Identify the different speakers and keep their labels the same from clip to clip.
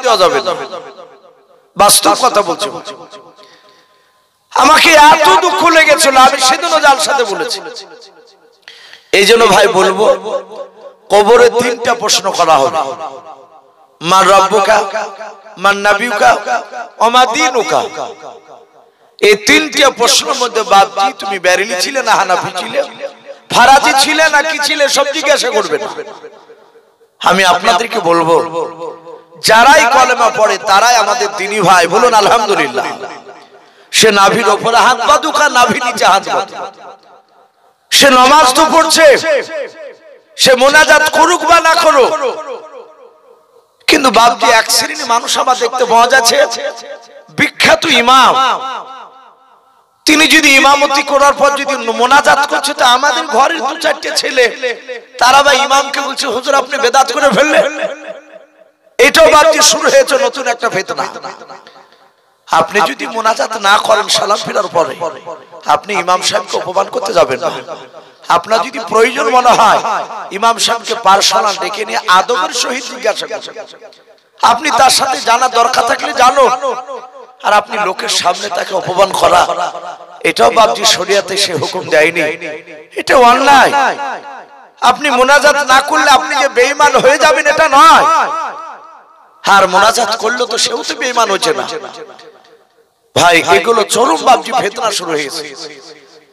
Speaker 1: দেওয়া যাবে না, বাস্তব কথা বলছি। আমাকে এত দুঃখ লেগেছিল, আমি সেদিনও জালসাতে বলেছি। এই জন্য ভাই বলবো, কবরে তিনটা প্রশ্ন করা হবে, মান রাব্বুকা, মান নাবিয়ুকা, ওয়া মা দীনুকা। এই তিনটা প্রশ্নের মধ্যে বাপজি তুমি বেরেলি ছিলে না হানাফি ছিলে, ফারাজি ছিলে না কি ছিলে, সব জিজ্ঞাসা করবেন। আমি আপনাদেরকে বলবো, যারাই কলেমা পড়ে তারাই আমাদের দ্বীনি ভাই, বলুন আলহামদুলিল্লাহ। সে নাভির উপরে হাত বাঁধুক আর নাভি নিচে হাত বাঁধুক, সে নামাজ তো পড়ছে, সে মোনাজাত করুক বা না করুক, কিন্তু বাপজি এক শ্রেণী মানুষ আমার দেখতে পাওয়া যাচ্ছে, বিখ্যাত ইমাম, তিনি যদি ইমামতি করার পর যদি মোনাজাত করছে, তো আমাদের ঘরের দু চারটে ছেলে তারা বা ইমামকে বলছে, হুজুর আপনি বেদাত করে ফেললেন। এটাও বাপজি শুরু হয়েছে নতুন একটা ফিতনা। আপনি যদি মোনাজাত না করেন সালাম ফেরার পরে, আপনি ইমাম সাহেবকে অপমান করতে যাবেন না। আপনার যদি প্রয়োজন মনে হয়, ইমাম সাহেবকে পার্সোনাল ডেকে নিয়ে আদবের সহিত জিজ্ঞাসা করুন। আপনি তার সাথে জানার দরকার থাকলে জানো, আর আপনি লোকের সামনে তাকে অপমান করা, এটাও বাপজি শরিয়াতে সে হুকুম দেয়নি, এটা অন্যায়। আপনি মোনাজাত না করলে আপনি যে বেঈমান হয়ে যাবেন এটা নয়, আর মোনাজাত করলে তো সেও তো বেঈমান হচ্ছে না ভাই। এগুলো চরম বাপজি ফিতনা শুরু হয়েছে।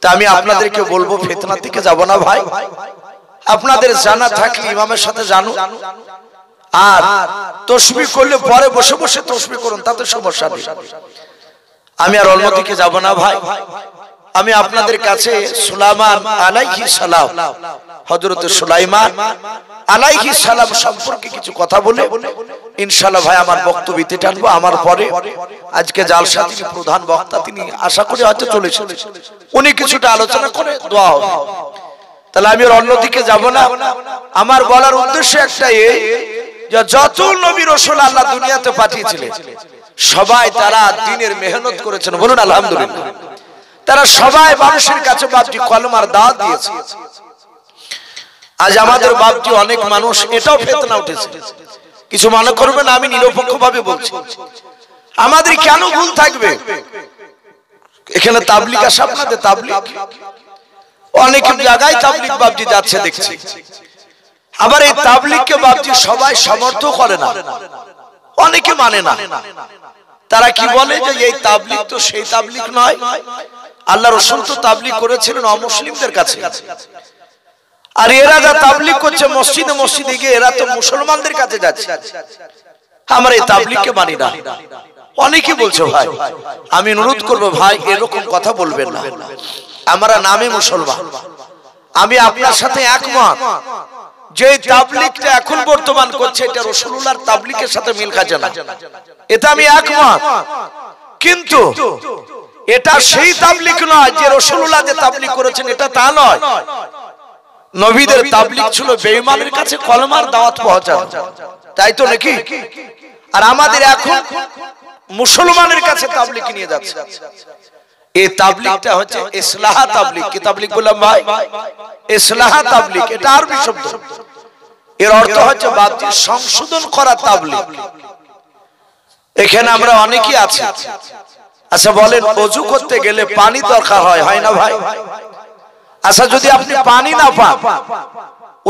Speaker 1: তা আমি আপনাদেরকে বলবো, ফিতনার দিকে যাব না ভাই। আপনাদের জানা থাকলে ইমামের সাথে জানুন, আর তাসবিহ করলে পরে বসে বসে তাসবিহ করুন, তাতে সমস্যা নেই। আমি আর অন্যদিকে যাব না ভাই। আমি আপনাদের কাছে সুলাইমান আলাইহিস সালাম, হযরত সুলাইমান আলাইহিস সালাম সম্পর্কে কিছু কথা বলে ইনশাআল্লাহ ভাই আমার বক্তব্যতে টানবো। আমার পরে আজকে জালসা তিনি প্রধান বক্তা, তিনি আশা করি হয়তো চলে এসেছেন, উনি কিছুটা আলোচনা করে দোয়া হবে। তাহলে আমি আর অন্যদিকে যাব না। আমার বলার উদ্দেশ্য একটাই, যে যত নবী রাসূল আল্লাহ দুনিয়াতে পাঠিয়েছিলেন সবাই তারা দ্বীনের মেহনত করেছেন, বলুন আলহামদুলিল্লাহ। তারা সবাই মানুষের কাছে বাপজি কলমার দাওয়াত দিয়েছে। আজ আমাদের বাপজি অনেক মানুষ, এটাও ফিতনা উঠেছে, কিছু মনে করবেন আমি নিরপেক্ষভাবে বলছি, আমাদের কেন ভুল থাকবে? এখানে তাবলীগ আসে, আপনাদের তাবলীগ অনেক জায়গায় তাবলীগ বাপজি যাচ্ছে দেখছি। আবার এই তাবলীগকে বাপজি সবাই সমর্থন করে না, অনেকে মানে না। তারা কি বলে যে এই তাবলীগ তো সেই তাবলীগ নয়, আল্লাহ রাসূল তো তাবলীগ করেছিলেন অমুসলিমদের কাছে, আর এরা যা তাবলীগ করছে মসজিদে মসজিদে গিয়ে এরা তো মুসলমানদের কাছে যাচ্ছে। আমরা এই তাবলীগকে মানি না, অনেকে বলছে ভাই। আমি অনুরোধ করবো ভাই, এরকম কথা বলবেন না। আমরা নামে মুসলমান, আমি আপনার সাথে একমত যে তাবলীগটা এখন বর্তমান করছে এটা রাসূলুল্লাহর তাবলীগের সাথে মিল খাচ্ছে না, এটা আমি একমত। কিন্তু এটা সেই তাবলীগ নয় যে রাসূলুল্লাহ যে তাবলীগ করেছেন, এটা তা নয়। নবীদের তাবলীগ ছিল বেঈমানের কাছে কলমার দাওয়াত পৌঁছানো, তাই তো নাকি? আর আমাদের এখন মুসলমানের কাছে তাবলীগ নিয়ে যাচ্ছে। এই তাবলীগটা হচ্ছে ইসলাহ তাবলীগ। কি তাবলীগ বললাম ভাই? ইসলাহ তাবলীগ, এটা আরবি শব্দ। এর অর্থ হচ্ছে বাপজি সংশোধন করা তাবলীগ। এখানে আমরা অনেকেই আছি, আচ্ছা বলেন ওযু করতে গেলে পানি দরকার হয়, হয় না ভাই? আচ্ছা যদি আপনি পানি না পান,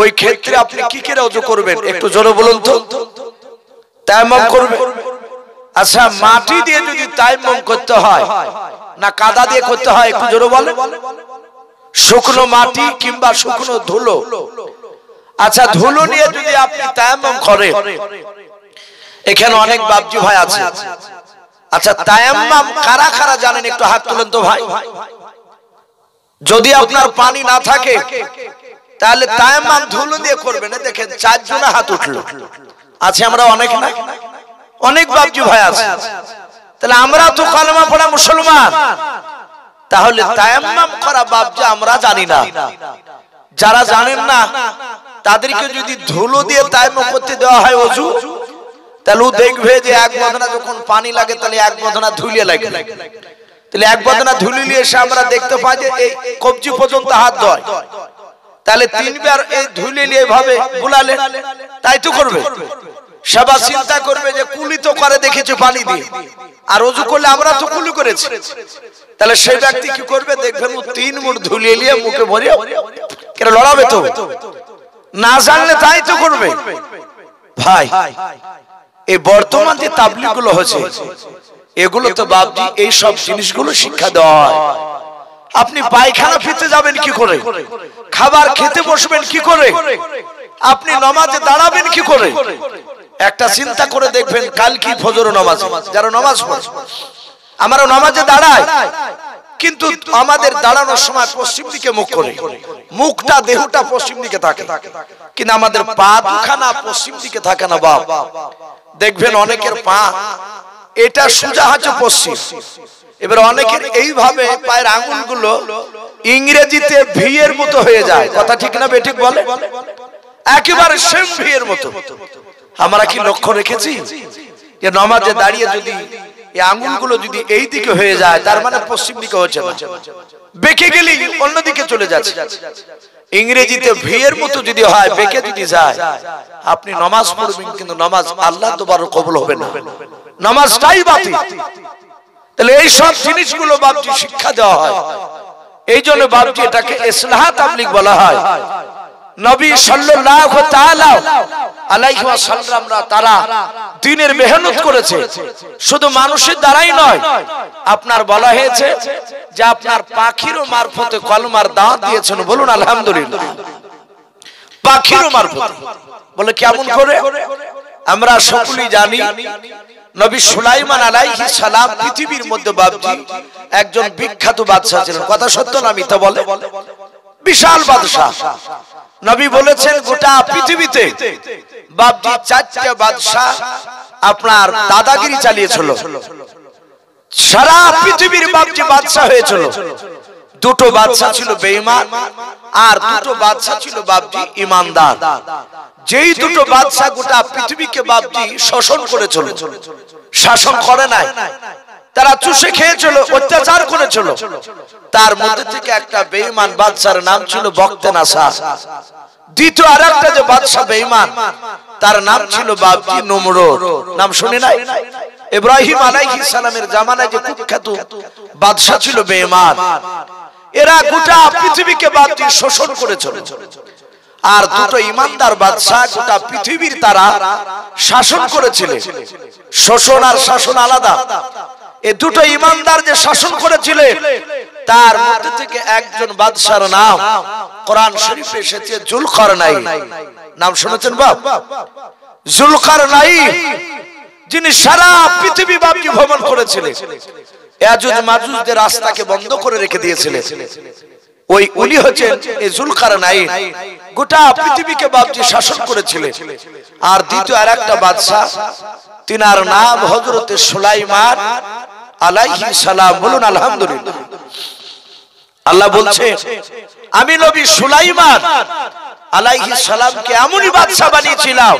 Speaker 1: ওই ক্ষেত্রে আপনি কি করে ওযু করবেন? একটু জোরে বলুন তো। তায়াম্মুম করবেন। আচ্ছা মাটি দিয়ে যদি তায়াম্মুম করতে হয় না কাদা দিয়ে করতে হয়, একটু জোরে বলেন। শুকনো মাটি কিংবা শুকনো ধুলো, আচ্ছা ধুলো নিয়ে যদি আপনি তায়াম্মুম করেন, এখানে অনেক বাপজি ভাই আছে। আচ্ছা তায়াম্মুম কারা কারা জানেন একটু হাত তুলেন তো ভাই। যদি আপনার পানি না থাকে তাহলে তায়াম্মুম ধুলো দিয়ে করবেন। দেখেন 4 জনে হাত উঠলো, আছে আমরা অনেক না, অনেক বাপজি ভাই আছে। তাহলে আমরা তো কলমা পড়া মুসলমান, তাহলে তায়াম্মুম করা বাপজি আমরা জানি না। যারা জানেন না তাদেরকে যদি ধুলো দিয়ে তায়াম্মুম করতে দেওয়া হয় ওযু, তাহলে ও দেখবে যে এক বদনা যখন পানি লাগে তাহলে এক বদনা ধুলিয়ে লাগে, তাহলে এক বদনা ধুলিয়ে এসে আমরা দেখতে পাই যে এই কবজি পর্যন্ত হাত ধোয়, তাহলে 3 বার এই ধুলিয়ে এইভাবে বুলালে তাই তো করবে। সবাই চিন্তা করবে যে কুলি তো করে দেখেছে পানি দিয়ে, আর ওযু করলে আমরা তো কুলি করেছি, তাহলে সেই ব্যক্তি কি করবে দেখবেন ও 3 মুঠ ধুলিয়ে নিয়ে মুখে ভরে কেন লড়াবে, তো না জানলে তাই তো করবে। ভাই এই বর্তমান যে তাবলীগ গুলো হচ্ছে এগুলো তো বাপজি এই সব জিনিসগুলো শিক্ষা দেওয়া হয়। আপনি পায়খানা ফিরতে যাবেন কি করে, খাবার খেতে বসবেন কি করে, আপনি নামাজে দাঁড়াবেন কি করে, একটা চিন্তা করে দেখবেন। কাল কি ফজর নামাজ, যারা নামাজ পড়ে আমরা নামাজে দাঁড়াই, কিন্তু আমাদের দাঁড়ানোর সময় পশ্চিম দিকে মুখ করে, মুখটা দেহটা পশ্চিম দিকে থাকে, কিন্তু আমাদের পা দুখানা পশ্চিম দিকে থাকে না। বাপ দেখবেন অনেকের পা এটা সোজা আছে পশ্চিম, এবার অনেকের এইভাবে পায়ের আঙ্গুলগুলো ইংরেজিতে ভি এর মতো হয়ে যায়, কথা ঠিক না বেঠিক বলে, একেবারে সেম ভি এর মতো। আমরা কি লক্ষ্য রেখেছি যে নামাজে দাঁড়িয়ে যদি এই আঙ্গুলগুলো যদি এই দিকে হয়ে যায় তার মানে পশ্চিম দিকে হচ্ছে না, বেঁকে গেলে অন্যদিকে চলে যাচ্ছে। ইংরেজিতে ভি এর মতো যদি হয়, বেঁকে যদি যায়, আপনি নামাজ পড়বেন কিন্তু নামাজ আল্লাহ তবার কবুল হবে না, নামাজটাই বাতিল। তাহলে এই সব জিনিসগুলো বাপজি শিক্ষা দেওয়া হয়, এই জন্য বাপজি এটাকে ইসলাহ তাবলীগ বলা হয়। নবী সাল্লাল্লাহু তাআলা আলাইহি ওয়াসাল্লামরা তারা দ্বীনের মেহনত করেছে, শুধু মানুষের দ্বারাই নয়, আপনার বলা হয়েছে যে আপনার পাখিরও মারফতে কলমার দাওয়াত দিয়েছেন, বলুন আলহামদুলিল্লাহ। পাখিরও মারফতে বলে কেমন করে, আমরা সকলেই জানি নবী সুলাইমান আলাইহিস সালাম পৃথিবীর মধ্যে বাপজি একজন বিখ্যাত বাদশা ছিলেন, কথা সত্য না মিথ্যা বলে, বিশাল বাদশা। নবী বলেছেন গোটা পৃথিবীতে বাপজি 4টা বাদশা আপনার দাদাগিরি চালিয়েছিল, সারা পৃথিবীর বাপজি বাদশা হয়েছিল। 2টো বাদশা ছিল বেঈমান আর 2টো বাদশা ছিল বাপজি ঈমানদার। যেই 2টো বাদশা গোটা পৃথিবীকে বাপজি শাসন করেছিল, শাসন করে নাই, তারা চুষে খেয়েছিল, অত্যাচার করেছিল। তার মধ্যে থেকে একটা বেঈমান বাদশার নাম ছিল বক্তেনাসার। দ্বিতীয় আরেকটা যে বাদশা বেঈমান তার নাম ছিল বাপজি নমরুদ, নাম শুনে নাই? ইব্রাহিম আলাইহিস সালামের জামানায় যে কুখ্যাত বাদশা ছিল বেঈমান, এরা গোটা পৃথিবীকে বাপজি শোষণ করেছিল। আর 2টো ইমানদার বাদশা গোটা পৃথিবীর তারা শাসন করেছিলেন। শোষণ আর শাসন আলাদা। এই 2টো ইমানদার যে শাসন করেছিলেন তার মধ্যে থেকে একজন বাদশার নাম কোরআন শরীফে এসেছে যুলকারনাইন, নাম শুনেছেন বাপ? যুলকারনাইন যিনি সারা পৃথিবী বাপজি ভ্রমণ করেছিলেন, ইয়াজুজ মাজুজদের রাস্তাকে বন্ধ করে রেখে দিয়েছিলেন। ওই উনি হচ্ছেন এই যুলকারনাইন, গোটা পৃথিবীকে বাপজি শাসন করেছিলেন। আর দ্বিতীয় আরেকটা বাদশা, তিনার নাম হযরতে সুলাইমান আলাইহিস সালাম, বলুন আলহামদুলিল্লাহ। আল্লাহ বলছে আমি নবী সুলাইমান আলাইহিস সালামকে এমনই বাদশা বানিয়েছিলাম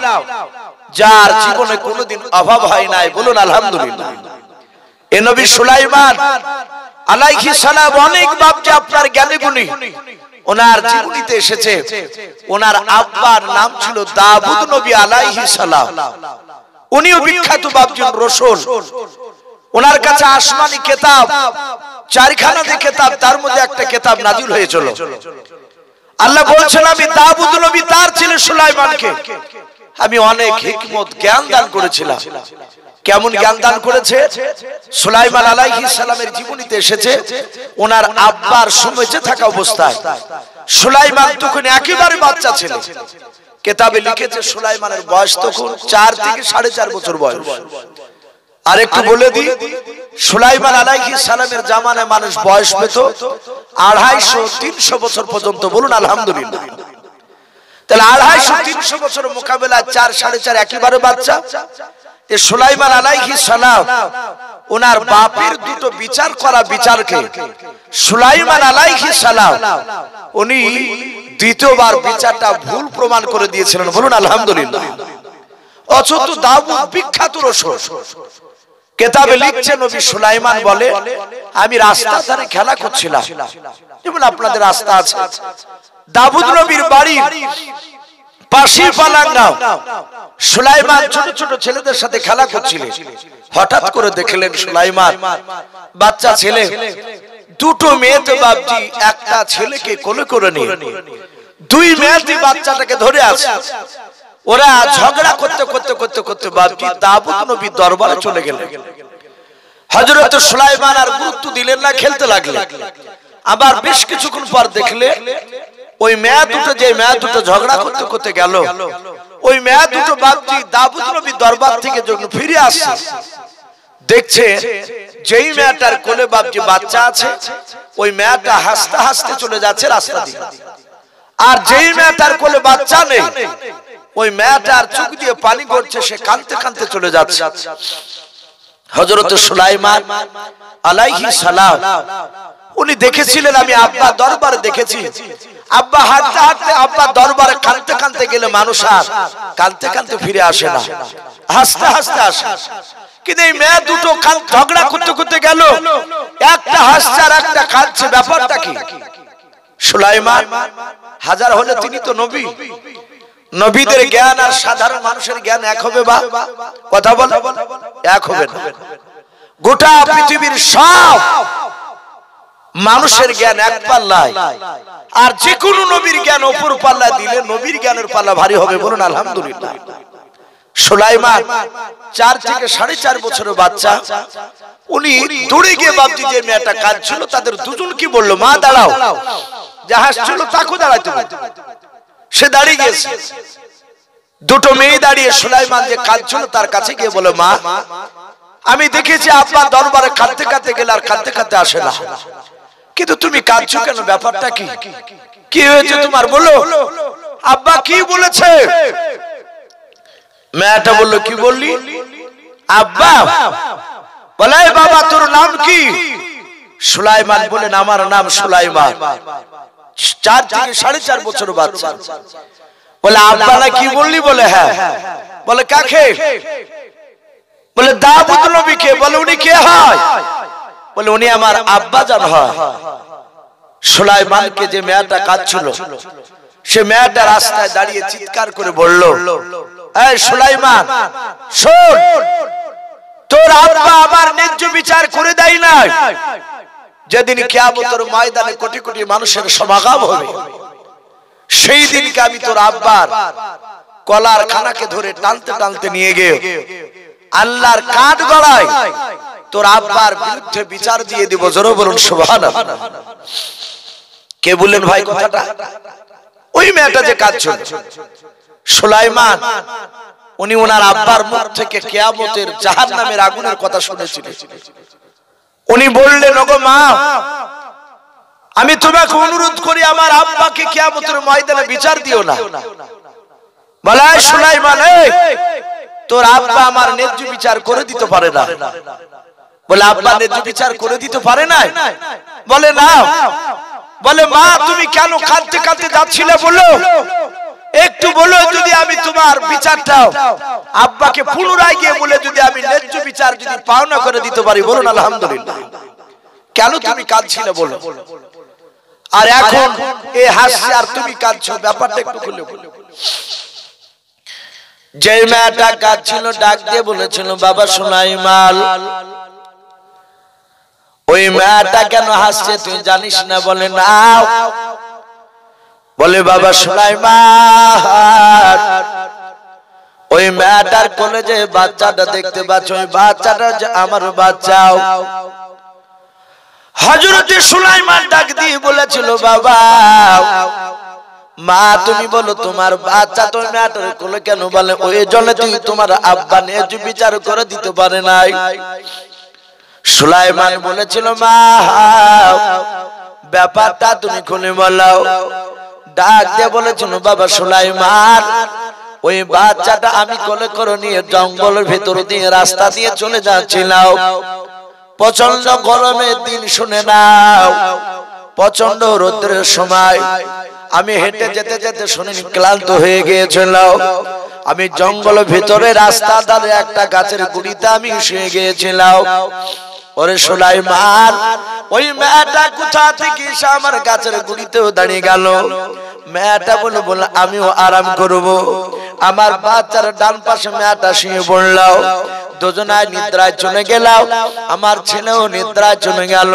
Speaker 1: যার জীবনে কোনোদিন অভাব হয় নাই, বলুন আলহামদুলিল্লাহ। এই নবী সুলাইমান আলাইহিস সালাম অনেক বাপজি আপনার জ্ঞানী গুণী, ওনার জীবনীতে এসেছে ওনার আব্বার নাম ছিল দাউদ নবী আলাইহিস সালাম। উনিও বিখ্যাত বাপজি রাসূল। ওনার কাছে আসমানি কিতাব 4খানা যে কিতাব, তার মধ্যে একটা কিতাব নাজিল হয়েছিল। আল্লাহ বলছেন আমি দাউদ নবী তার ছেলে সুলাইমানকে আমি অনেক হিকমত জ্ঞান দান করেছিলাম। কেমন জ্ঞান দান করেছে? সুলাইমান আলাইহিস সালামের জীবনীতে এসেছে ওনার আব্বার বেঁচে থাকা অবস্থায় সুলাইমান তখন একেবারে বাচ্চা ছিল। কিতাবে লিখেছে সুলাইমানের বয়স তখন 4 থেকে 4.5 বছর বয়স। আর একটু বলে দিই, সুলাইমান আলাইহিস সালামের জামানায় মানুষ বয়স পেত 250-300 বছর পর্যন্ত, বলুন আলহামদুলিল্লাহ। তাহলে 250-300 বছরের মোকাবেলা 4-4.5 একেবারে বাচ্চা। এই সুলাইমান আলাইহিস সালাম ওনার বাপের 2টো বিচার করা বিচারকে সুলাইমান আলাইহিস সালাম উনি দ্বিতীয়বার বিচারটা ভুল প্রমাণ করে দিয়েছিলেন, বলুন আলহামদুলিল্লাহ। অথচ দাউদ বিখ্যাত রাসূল। কিতাবে লিখছে নবী সুলাইমান বলে আমি রাস্তা ধারে খেলা করছিলাম, যেমন আপনাদের রাস্তা আছে। দাউদ নবীর বাড়ির পাশি পালাঙ্গাও সুলাইমান ছোট ছোট ছেলেদের সাথে খেলা করছিলেন। হঠাৎ করে দেখলেন সুলাইমান বাচ্চা ছেলে দুটো মেয়েতে বাপজি একটা ছেলেকে কোলে করে নিয়ে দুই মেয়েতে বাচ্চাটাকে ধরে আছে। ওরা ঝগড়া করতে করতে করতে করতে বাপজি দাউদ নবীর দরবারে চলে গেলেন। হযরত সুলাইমান আর গুরুত্ব দিলেন না, খেলতে লাগলেন। আবার বেশ কিছুক্ষণ পর দেখলে ওই মেয়ে দুটো, যে মেয়ে দুটো ঝগড়া করতে করতে গেল, ওই মেয়ে দুটো বাপজি দাউদ নবীর দরবার থেকে যখন ফিরে আসছে, দেখছে যেই মেয়েটার কোলে বাপজি বাচ্চা আছে ওই মেয়েটা হাসতে হাসতে চলে যাচ্ছে রাস্তা দিয়ে, আর যেই মেয়েটার কোলে বাচ্চা নেই ওই মেয়েটার চোখ দিয়ে পানি গড়ছে, সে কাঁদতে কাঁদতে চলে যাচ্ছে। হযরত সুলাইমান আলাইহিস সালাম উনি দেখেছিলেন, আমি আব্বা দরবারে দেখেছি, আব্বা হাঁটতে হাঁটতে আব্বা দরবারে কাঁদতে কাঁদতে গেলে মানুষ আর কাঁদতে কাঁদতে ফিরে আসে না, হাসতে হাসতে আসে। কিন্তু এই মেয়ে দুটো ঝগড়া করতে করতে গেল, একটা হাসছে আর একটা কাঁদছে, ব্যাপারটা কি? সুলাইমান হাজার হলে তিনি তো নবী, নবীদের জ্ঞান আর সাধারণ মানুষের জ্ঞান এক হবে? বা কথা বল, এক হবে না। গোটা পৃথিবীর সব মানুষের জ্ঞান এক পাল্লায়, আর যে কোনো নবীর জ্ঞান অপর পাল্লা দিলে নবীর জ্ঞানের পাল্লা ভারী হবে। বলুন আলহামদুলিল্লাহ। সুলাইমান 4 থেকে 4.5 বছরের বাচ্চা, উনি দৌড়ে গিয়ে বাপজি যে মেয়েটা কাঁদছিল তাদের দুজন কি বললো, মা দাঁড়াও, যা হাসছিল তাকে দাঁড়াইতে বলতো। সে দাঁড়িয়ে গেছে, দুটো মেয়ে দাঁড়িয়ে সুলাইমান যে কাঁদছিল তার কাছে গিয়ে বলে, মা আমি দেখেছি আব্বা দরবারে কাঁদতে কাঁদতে গেলে আর কাঁদতে কাঁদতে আসে না, কিন্তু তুমি কাঁদছো কেন, ব্যাপারটা কি, কি হয়েছে তোমার, বলো। আব্বা কি বলেছে? মেয়েটা বললো, কি বললি আব্বা? বলে, বাবা তোর নাম কি? সুলাইমান বলেন, আমার নাম সুলাইমান। 4 থেকে 4.5 বছর বাচ্চা। বলে, আব্বা না কি বললি? বলে, হ্যাঁ। বলে, কাকে? বলে, দাউদ নবীকে। বলে, উনি কে হয়? বলে, উনি আমার আব্বা জান হয়। সুলাইমানকে যে মেয়েটা কাঁদছিল সে মেয়েটা রাস্তায় দাঁড়িয়ে চিৎকার করে বলল, এই সুলাইমান শোন, তোর আব্বা আমার ন্যায্য বিচার করে দেয় না। যেদিন কিয়ামতের ময়দানে কোটি কোটি মানুষের সমাগম হবে, সেই দিনকে আমি তোর আব্বার কলার খানাকে ধরে টানতে টানতে নিয়ে গিয়ে আল্লাহর কাঠ গড়ায় তোর আব্বার বিরুদ্ধে বিচার দিয়ে দিব। জোরে বলুন সুবহানাল্লাহ। কে বললেন ভাই কথাটা? ওই মেয়েটা যে কাঁদছিল, সুলাইমান উনি ওনার আব্বার মুখ থেকে কিয়ামতের জাহান্নামের আগুনের কথা শুনেছিলেন। উনি বললেন, ওগো মা, আমি তোমাকে অনুরোধ করি আমার আব্বাকে কিয়ামতের ময়দানে বিচার দিও না। বলে, সুলাইমান তোর আব্বা আমার ন্যায্য বিচার করে দিতে পারে না। বলে, আব্বা ন্যায্য বিচার করে দিতে পারে না? বলে, না। বলে, মা তুমি কেন কাঁদতে কাঁদতে যাচ্ছিলে বলো, একটু বলো, যদি আমি তোমার বিচারটা আব্বাকে পুনরায় গিয়ে বলে যদি আমি ন্যায্য বিচার যদি পাওনা করে দিতে পারি। বলুন আলহামদুলিল্লাহ। কেন তুমি কাঁদছিলে বলো, আর এখন এই হাসি আর তুমি কাঁদছো, ব্যাপারটা একটু খুলে বলো। যে মেয়েটা কাঁদছিল ডাক দিয়ে বলেছিল, বাবা সুলাইমান, ওই মেয়েটা কেন হাসছে তুই জানিস না? বলে, না। বলে, বাবা সুলাইমান, ওই মেয়েটার কোলে যে বাচ্চাটা দেখতে পাচ্ছ, ওই বাচ্চাটা আমার বাচ্চাও। হযরত সুলাইমান ডাক দিয়ে বলেছিল, বাবা মা তুমি বলো তোমার বাচ্চা তো মেয়েটার কোলে কেন? বলে, ওই জন্য তুই তোমার আব্বা ন্যায্য বিচার করে দিতে পারে নাই। সুলাইমান বলেছিল, মা ব্যাপারটা তুমি খুলে বলো। ডাক দিয়ে বলেছিল, বাবা সুলাইমান, ওই বাচ্চাটা আমি কোলে করে নিয়ে জঙ্গলের ভেতর দিয়ে রাস্তা দিয়ে চলে যাচ্ছিলাম। প্রচন্ড গরমের দিন, শুনে নাও, প্রচন্ড রোদ্রের সময় আমি হেঁটে যেতে যেতে শুনে ক্লান্ত হয়ে গিয়েছিল। আমি জঙ্গলের ভিতরে রাস্তা ধারে একটা গাছের গুড়িতে আমি শুয়ে গিয়েছিলাম। ওরে সুলাইমান, ওই মেয়েটা কোথা থেকে এসে আমার গাছের গুড়িতেও দাঁড়িয়ে গেল। মেয়েটা বলে বলল আমিও আরাম করব। আমার বাচ্চার ডান পাশে মেয়েটা শুয়ে পড়ল। দুজনায় নিদ্রায় চলে গেল। আমার ছেলেও নিদ্রায় চলে গেল।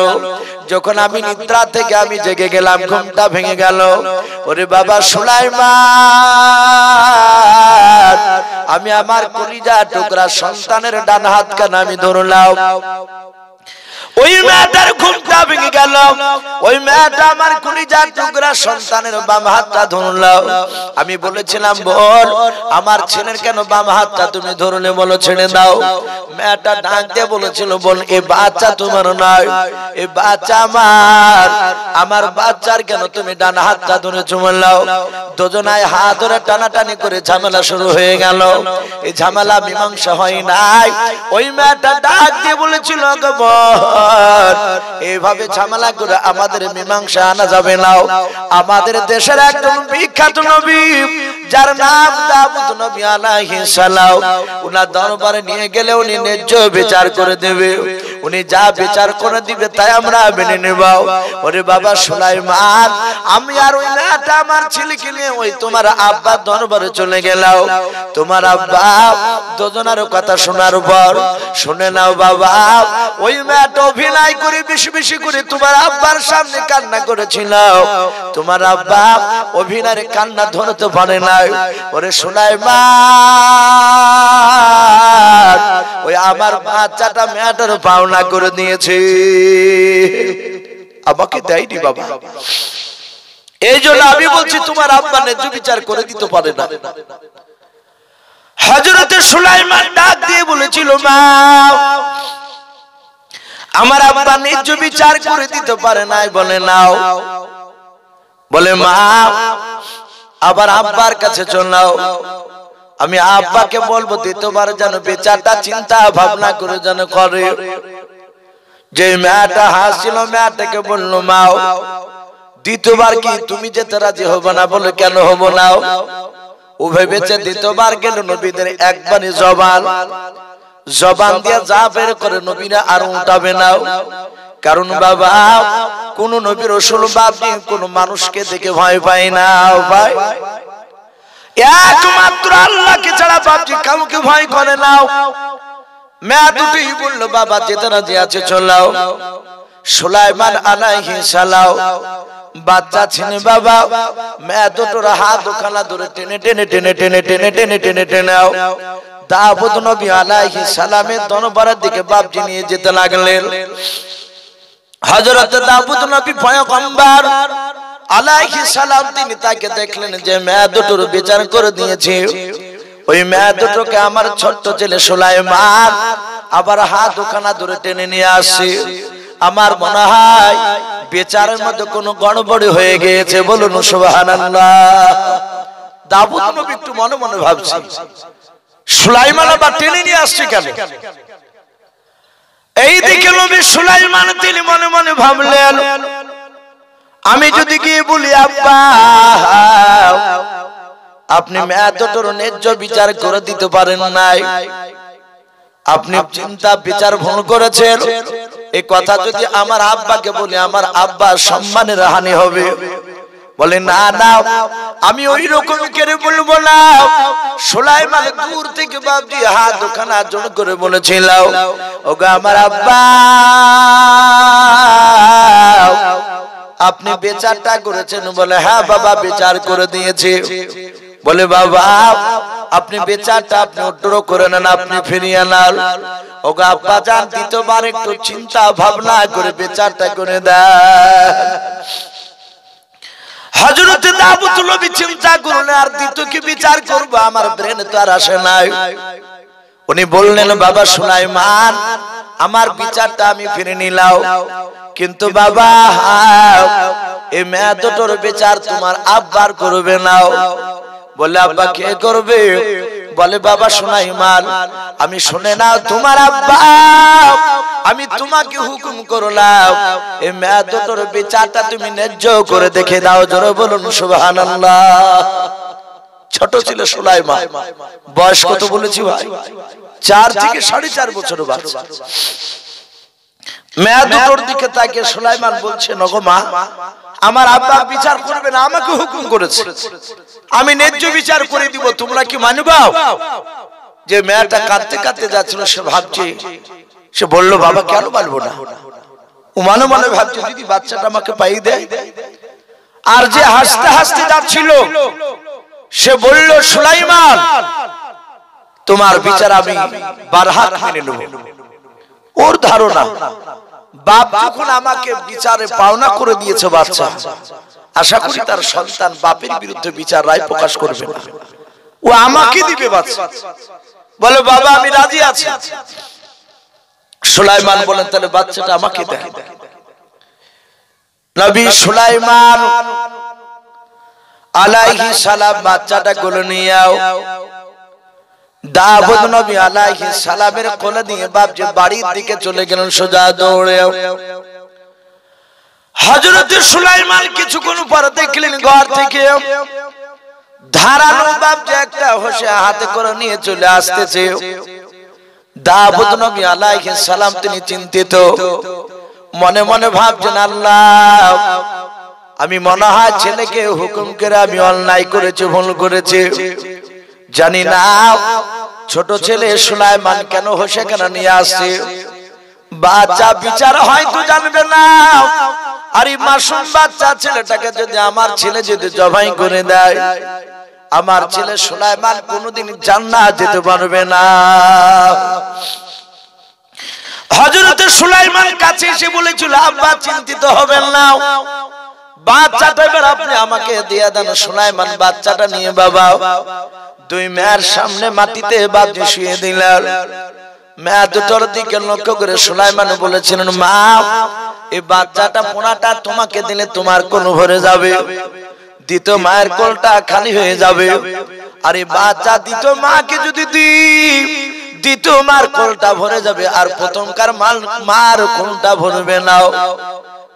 Speaker 1: যখন আমি নিদ্রা থেকে আমি জেগে গেলাম, ঘুমটা ভেঙে গেল। ওরে বাবা সুলাইমান, আমি আমার কলিজা টুকরা সন্তানের ডান হাত কান আমি ধরলাম। ওই মেয়েটার ঘুমটা ভেঙে গেল। ওই মেয়েটা আমার কলিজার টুকরা সন্তানের বাম হাতটা ধরলো। আমি বলেছিলাম বল আমার ছেলের কেন বাম হাতটা তুমি ধরলে, বলো ছেড়ে দাও। মেয়েটা ডাক দিয়ে বলেছিল বল এই বাচ্চা তোমার নয়, এই বাচ্চা আমার। আমার বাচ্চার কেন তুমি ডান হাতটা ধরেছো বললাও। দুজনায় হাত ধরে টানাটানি করে ঝামেলা শুরু হয়ে গেল। এই ঝামেলা মীমাংসা হয় নাই। ওই মেয়েটা ডাক দিয়ে বলেছিল এইভাবে ঝামেলা করে আমাদের মীমাংসা আনা যাবে না। আমাদের দেশের একজন বিখ্যাত নবী যার নাম দাউদ নবী আলাইহিস সালাম, উনার দরবারে নিয়ে গেলে উনি ন্যায্য বিচার করে দেবে। উনি যা বিচার করে দিবে তাই আমরা মেনে নেব। ওরে বাবা সুলাইমান, আমি আর ওই মেয়েটা আমার ছেলেকে নিয়ে ওই তোমার আব্বার দরবারে চলে গেলাম। তোমার আব্বা দুজনের কথা শোনার পর শুনে নাও বাবা, ওই মেয়েটা অভিনয় করে বেশি বেশি করে তোমার আব্বার সামনে কান্না করেছিল। তোমার আব্বা অভিনয়ের কান্না ধরতে পারে না। ওরে সুলাইমান, ওই আমার বাচ্চাটা মেয়েটার পাওনা করে দিয়েছে, আমাকে দেয়নি বাবা। এই জন্য আমি বলছি তোমার আব্বা ন্যায্য বিচার করে দিতে পারে না। হযরতে সুলাইমান ডাক দিয়ে বলেছিল মা, আমার আব্বা ন্যায্য বিচার করে দিতে পারে নাই। বলে নাও, বলে মা আবার আব্বার কাছে চলাও, আমি আব্বাকে বলবো দ্বিতীয়বার যেন বিচারটা চিন্তা ভাবনা করে যেন করে। যে মেয়েটা হাসছিল মেয়েটাকে বললো মা দ্বিতীয়বার কি তুমি যেতে রাজি হবো না? বলে কেন হবো না? ও ভেবেছে দ্বিতীয়বার গেল নবীদের একবারই জবান দিয়ে যা বের করে নবীরা আর উঠাবে না। কারণ বাবা কোন নবী রাসূল বাপনি কোন মানুষকে দেখে ভয় পায় না। ভাই একমাত্র আল্লাহকে ছাড়া বাপজি কাউকে ভয় করে না। মেয়ে দুটি বলল বাবা যেতে রাজি আছে চলাও। সুলাইমান আলাইহিস সালাম বাচ্চা ছিনে বাবা, মেয়ে দুটোর হাত ওখানা ধরে টেনে টেনে টেনে টেনে টেনে টেনে টেনে টেনে দাউদ নবী আলাইহিস সালামের দরবারের দিকে বাপজি নিয়ে যেতে লাগলেন। হযরত দাউদ নবী পয়গম্বর আলাইহিস সালাম তিনি তাকে দেখলেন যে মেয়ে দুটোর বিচার করে দিয়েছে। ওই মেয়ে দুটোকে আমার ছোট্ট ছেলে সুলাইমান আবার হাত ওখানা ধরে টেনে নিয়ে আসছে। আমার মনে হয় বিচারের মধ্যে কোনো গড়বড়ি হয়ে গিয়েছে। বলুন সুবহানাল্লাহ। দাউদ নবী একটু মনে মনে ভাবছে সুলাইমান আবার টেনে নিয়ে আসছে কেন? এই দিকে নবী সুলাইমান তিনি মনে মনে ভাবলেন আমি যদি গিয়ে বলি আব্বা আপনি মেয়ে দুটোর ন্যায্য বিচার করে দিতে পারেন নাই, আপনি চিন্তা বিচার ভুল করেছেন, এই কথা যদি আমার আব্বাকে বলি আমার আব্বার সম্মানের হানি হবে। বলে না না আমি ওই রকম করে বলবো না। সুলাইমান দূর থেকে বাপজি হাত ওখানা জোড় করে বলেছিল ওগো আমার আব্বা আপনি বিচারটা করেছেন? বলে হ্যাঁ বাবা বিচার করে দিয়েছে। বলে বাবা আপনি বিচারটা আপনি উত্তর করে নেন, আপনি ফিরিয়ে নেন। ওগো আব্বা জান দ্বিতীয়বার একটু চিন্তা ভাবনা করে বিচারটা করে দেন। হযরত দাউদ নবী চিন্তা করলেন আর দ্বিতীয় কি বিচার করব, আমার ব্রেনে তো আর আসে নাই। উনি বললেন বাবা সুলাইমান আমার বিচারটা আমি ফিরে নিলাম, কিন্তু বাবা এই মেয়ে দুটোর বিচার তোমার আব্বার করবে না। বলে আব্বা কে করবে? বলে বাবা সুলাইমান আমি শুনে নাও তোমার আব্বা আমি তোমাকে হুকুম করলাম এই মেয়ে দুটোর বিচারটা তুমি ন্যায্য করে দেখে দাও। জোরে বলুন সুবহানাল্লাহ। ছোট ছিল সুলাইমান, বয়স কত বলেছি ভাই? 4 থেকে 4.5 বছর বাচ্চা। মেয়া দুটোর দিকে তাকিয়ে সুলাইমান বলছে, নগো মা, আমার আব্বা বিচার করবে না, আমাকে হুকুম করেছে, আমি ন্যায্য বিচার করে দিব, তোমরা কি মানবা? যে মেয়েটা কাঁদতে কাঁদতে যাচ্ছিল সে ভাবছে, সে বলল, বাবা কেন মানবো না? ও মনে মনে ভাবছে, যদি বাচ্চাটা আমাকে পাইয়ে দেয়। আর যে হাসতে হাসতে যাচ্ছিল সে বলল, সুলাইমান, তোমার বিচার আমি বারহাত মেনে নেব। ওর ধারণা, বাপ যখন আমাকে বিচারে পাওনা করে দিয়েছে বাচ্চা, আশা করি তার সন্তান বাপের বিরুদ্ধে বিচার রায় প্রকাশ করবে না, ও আমাকে দিবে বাচ্চা। বলে, বাবা আমি রাজি আছি। সুলাইমান বলেন, তাহলে বাচ্চাটা আমাকে দেন। নবী সুলাইমান আলাইহিস সালাম বাচ্চাটা কোলে নিয়ে আও। দাউদ নবী আলাইহিস সালামের কোলে দিয়ে বাপজি বাড়ির দিকে চলে গেলেন সোজা দৌড়ে। হযরত সুলাইমান কিছুক্ষণ পর দেখলেন ঘর থেকে ধারালো বাপজি একটা হোসে হাতে করে নিয়ে চলে আসতেছে। দাউদ নবী আলাইহিস সালাম তিনি চিন্তিত, মনে মনে ভাবছেন, আল্লাহ, আমি মনে হয় ছেলেকে হুকুম করে আমি অন্যায় করেছি, ভুল করেছি, জানি না ছোট ছেলে সুলাইমান কেন হোসে কেন নিয়ে আসছে। বাচ্চা বিচার হয়তো জানবে না, আর এই মাসুম বাচ্চা ছেলেটাকে যদি আমার ছেলে যদি জবাই করে দেয়, আমার ছেলে সুলাইমান কোনোদিন জান্নাত যেতে পারবে না। হযরত সুলাইমান কাছে এসে বলেছিল, আব্বা চিন্তিত হবেন না, বাচ্চাটা এবার আপনি আমাকে দিয়ে দেন। সুলাইমান বাচ্চাটা নিয়ে বাবা দুই মেয়ের সামনে মাটিতে বাপজি শুয়ে দিলেন। মেয়ে দুটোর দিকে লক্ষ্য করে সুলাইমান বলেছিলেন, মা, এই বাচ্চাটা পোনাটা তোমাকে দিলে তোমার কোল ভরে যাবে, দ্বিতীয় মায়ের কোলটা খালি হয়ে যাবে। আর এই বাচ্চা দ্বিতীয় মাকে যদি দিই, দ্বিতীয় মার কোলটা ভরে যাবে, আর প্রথমকার মার কোলটা ভরবে না,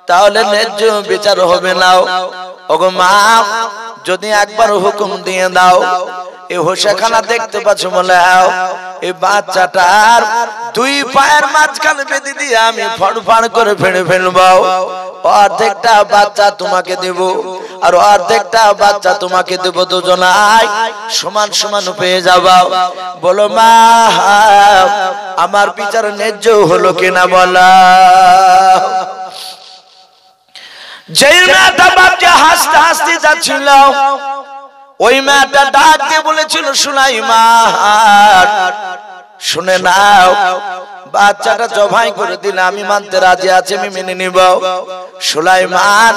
Speaker 1: তাহলে ন্যায্য বিচার হবে না। ওগো মা, যদি একবার হুকুম দিয়ে দাও, এই হোসেখানা দেখতে পাচ্ছ বলে, এই বাচ্চাটার দুই পায়ের মাঝখানে বেঁধে দিয়ে আমি ফড়ফড় করে ফেড়ে ফেলবো। অর্ধেকটা বাচ্চা তোমাকে দেব, আর অর্ধেকটা বাচ্চা তোমাকে দেব, দুজনাই সমান সমান পেয়ে যাবা। বলো মা, আমার বিচার ন্যায্য হলো কিনা বলা। যেই মেয়েটা বাপজি হাসতে হাসতে যাচ্ছিল, ওই মেয়েটা ডাক দিয়ে বলেছিল, সুলাইমান, শুনে নাও, বাচ্চাটা জবাই করে দিলে আমি মানতে রাজি আছি, আমি মেনে নিব। সুলাইমান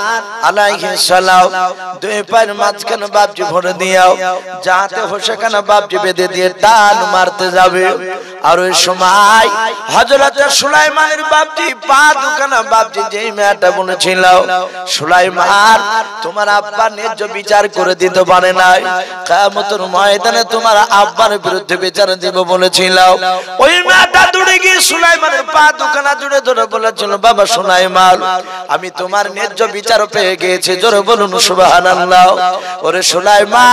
Speaker 1: আলাইহিস সালাম দুই পায়ের মাঝখানে বাপজি ভরে দিও, যাতে হোসেখানা বাপজি বেঁধে দিয়ে টান মারতে যাবে। আর ওই সময় হযরত সুলাইমানের বাপজি পা দুখানা বাপজি যেই মেয়েটা বলেছিল, সুলাইমান, তোমার আব্বা ন্যায্য বিচার করে দিতে পারে নাই, কিয়ামতের ময়দানে তোমার আব্বার বিরুদ্ধে বিচার দিব বলেছিল। ওই মেয়েটা দৌড়ে গিয়ে সুলাইমানের পা দুখানা জুড়ে ধরে বলেছিল, বাবা সুলাইমান, আমি তোমার ন্যায্য বিচার পেয়ে গিয়েছি, জোরে বলুন সুবহানাল্লাহ। ওরে সুলাইমান,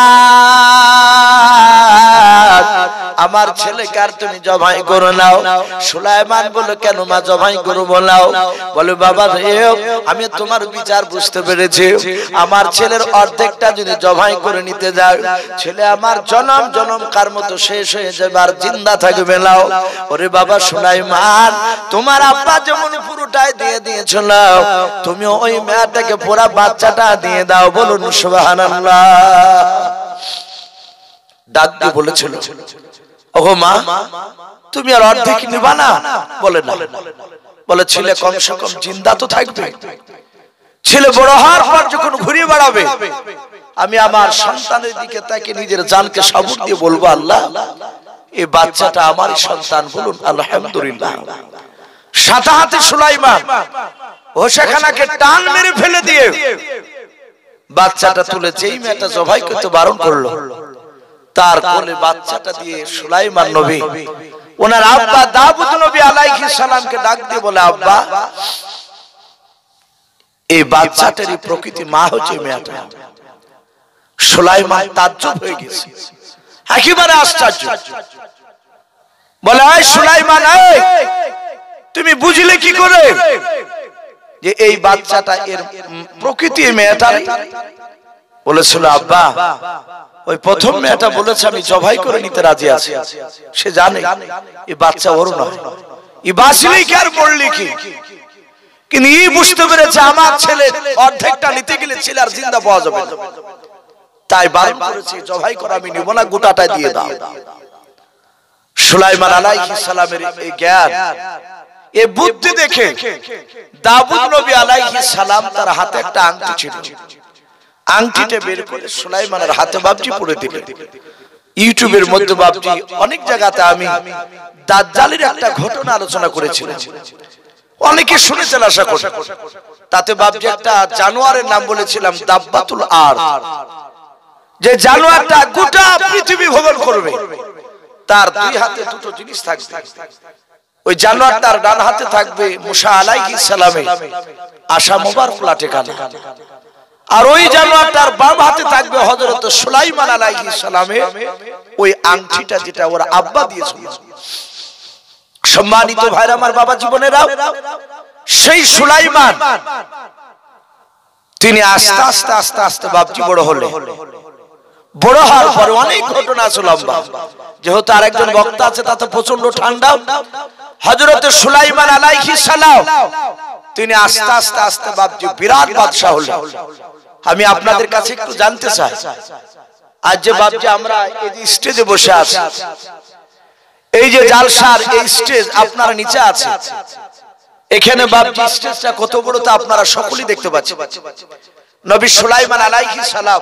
Speaker 1: আমার ছেলেকে আর তুমি জবাই করে নাও। সুলাইমান বলল, কেন মা জবাই করব নাও? বলে, বাবা রে, আমি তোমার বিচার বুঝতে পেরেছি, আমার ছেলের অর্ধেকটা যদি জবাই করে নিতে যাও, ছেলে আমার জনম জনমকার মতো শেষ হয়ে যাবে, আর জিন্দা থাকবে না। ওরে বাবা সুলাইমান, তোমার আব্বা যেমন পুরোটাই দিয়ে দিয়েছিল, তুমি ওই মেয়েটাকে পুরা বাচ্চাটা দিয়ে দাও। বলুন সুবহানাল্লাহ। ডাক দিয়ে বলেছিল, ওগো মা, তুমি আর অর্ধেক নিবা না? বলে না। বলে, ছেলে কমসে কম জিন্দা তো থাকবে, ছেলে বড় হওয়ার পর যখন ঘুরে বেড়াবে, আমি আমার সন্তানের দিকে তাকে নিজের জানকে সাবুর দিয়ে বলবো, আল্লাহ, এই বাচ্চাটা আমারই সন্তান। বলুন আলহামদুলিল্লাহ। সাথে হাতে সুলাইমান হোসেখানাকে টান মেরে ফেলে দিয়ে বাচ্চাটা তুলে যেই মেয়েটা জবাই করতে বারণ করলো, তার কোলে বাচ্চাটা দিয়ে সুলাইমান নবী ওনার আব্বা দাউদ নবী আলাইহিস সালামকে ডাক দিয়ে বলে, আব্বা, এই বাচ্চাটারই প্রকৃতি মা হচ্ছে মেয়েটা। সুলাইমান তাজ্জব হয়ে গেছে, একেবারে আশ্চর্য। বলে, এই সুলাইমান, তুমি বুঝলে কি করে যে এই বাচ্চাটা এর প্রকৃতি মেয়েটার? বলেছিল আব্বা ওই প্রথম মেয়েটা বলেছে আমি জবাই করে নিতে রাজি আছি, সে জানে এই বাচ্চা ওর নয়, এই বাঁচলেই কি আর বললি কি, কিন্তু এই বুঝতে পেরেছে আমার ছেলে অর্ধেকটা নিতে গেলে ছেলে আর জিন্দা পাওয়া যাবে না, তাই বারণ করেছে জবাই করা আমি নিব না, গোটাটা দিয়ে দাও। সুলাইমান আলাইহিস সালামের এই জ্ঞান, এই বুদ্ধি দেখে দাউদ নবী আলাইহিস সালাম তার হাতে একটা আংটি ছিল, আংটিটা বের করে সুলাইমানের হাতে বাবজি পড়ে দিলেন। ইউটিউবের মধ্যে বাবজি অনেক জায়গাতে আমি দাজ্জালের একটা ঘটনা আলোচনা করেছিলাম, অনেকে শুনেছেন আশা করি। তাতে বাবজি একটা জানোয়ারের নাম বলেছিলাম দাব্বাতুল আরদ, যে জানোয়ারটা গোটা পৃথিবী ভ্রমণ করবে, তার দুই হাতে দুটো জিনিস থাকবে। ওই জানোয়ারটার ডান হাতে থাকবে মুসা আলাইহিস সালামের আশা মোবারক লাটেকানা, আর ওই জানোয়ারটার বাম হাতে থাকবে হযরত সুলাইমান আলাইহিস সালামের ওই আংটিটা, যেটা ওর আব্বা দিয়েছিল। সম্মানিত ভাইরা আমার, বাবা জীবনেরা, সেই সুলাইমান তিনি আস্তে আস্তে আস্তে আস্তে বাপজি বড় হলেন। বড় হওয়ার পরে অনেক ঘটনা আছে লম্বা, যেহেতু আরেকজন বক্তা আছে তাতে প্রচন্ড ঠান্ডা। হযরত সুলাইমান আলাইহিস সালাম তিনি আস্তে আস্তে আস্তে বাপজি বিরাট বাদশা হলেন। আমি আপনাদের কাছে একটু জানতে চাই, আজ যে বাপজি আমরা এই যে স্টেজে বসে আছি, এই যে জালসার এই স্টেজ আপনারা নিচে আছে, এখানে বাপজি স্টেজটা কত বড় তা আপনারা সকলেই দেখতে পাচ্ছেন। নবী সুলাইমান আলাইহিস সালাম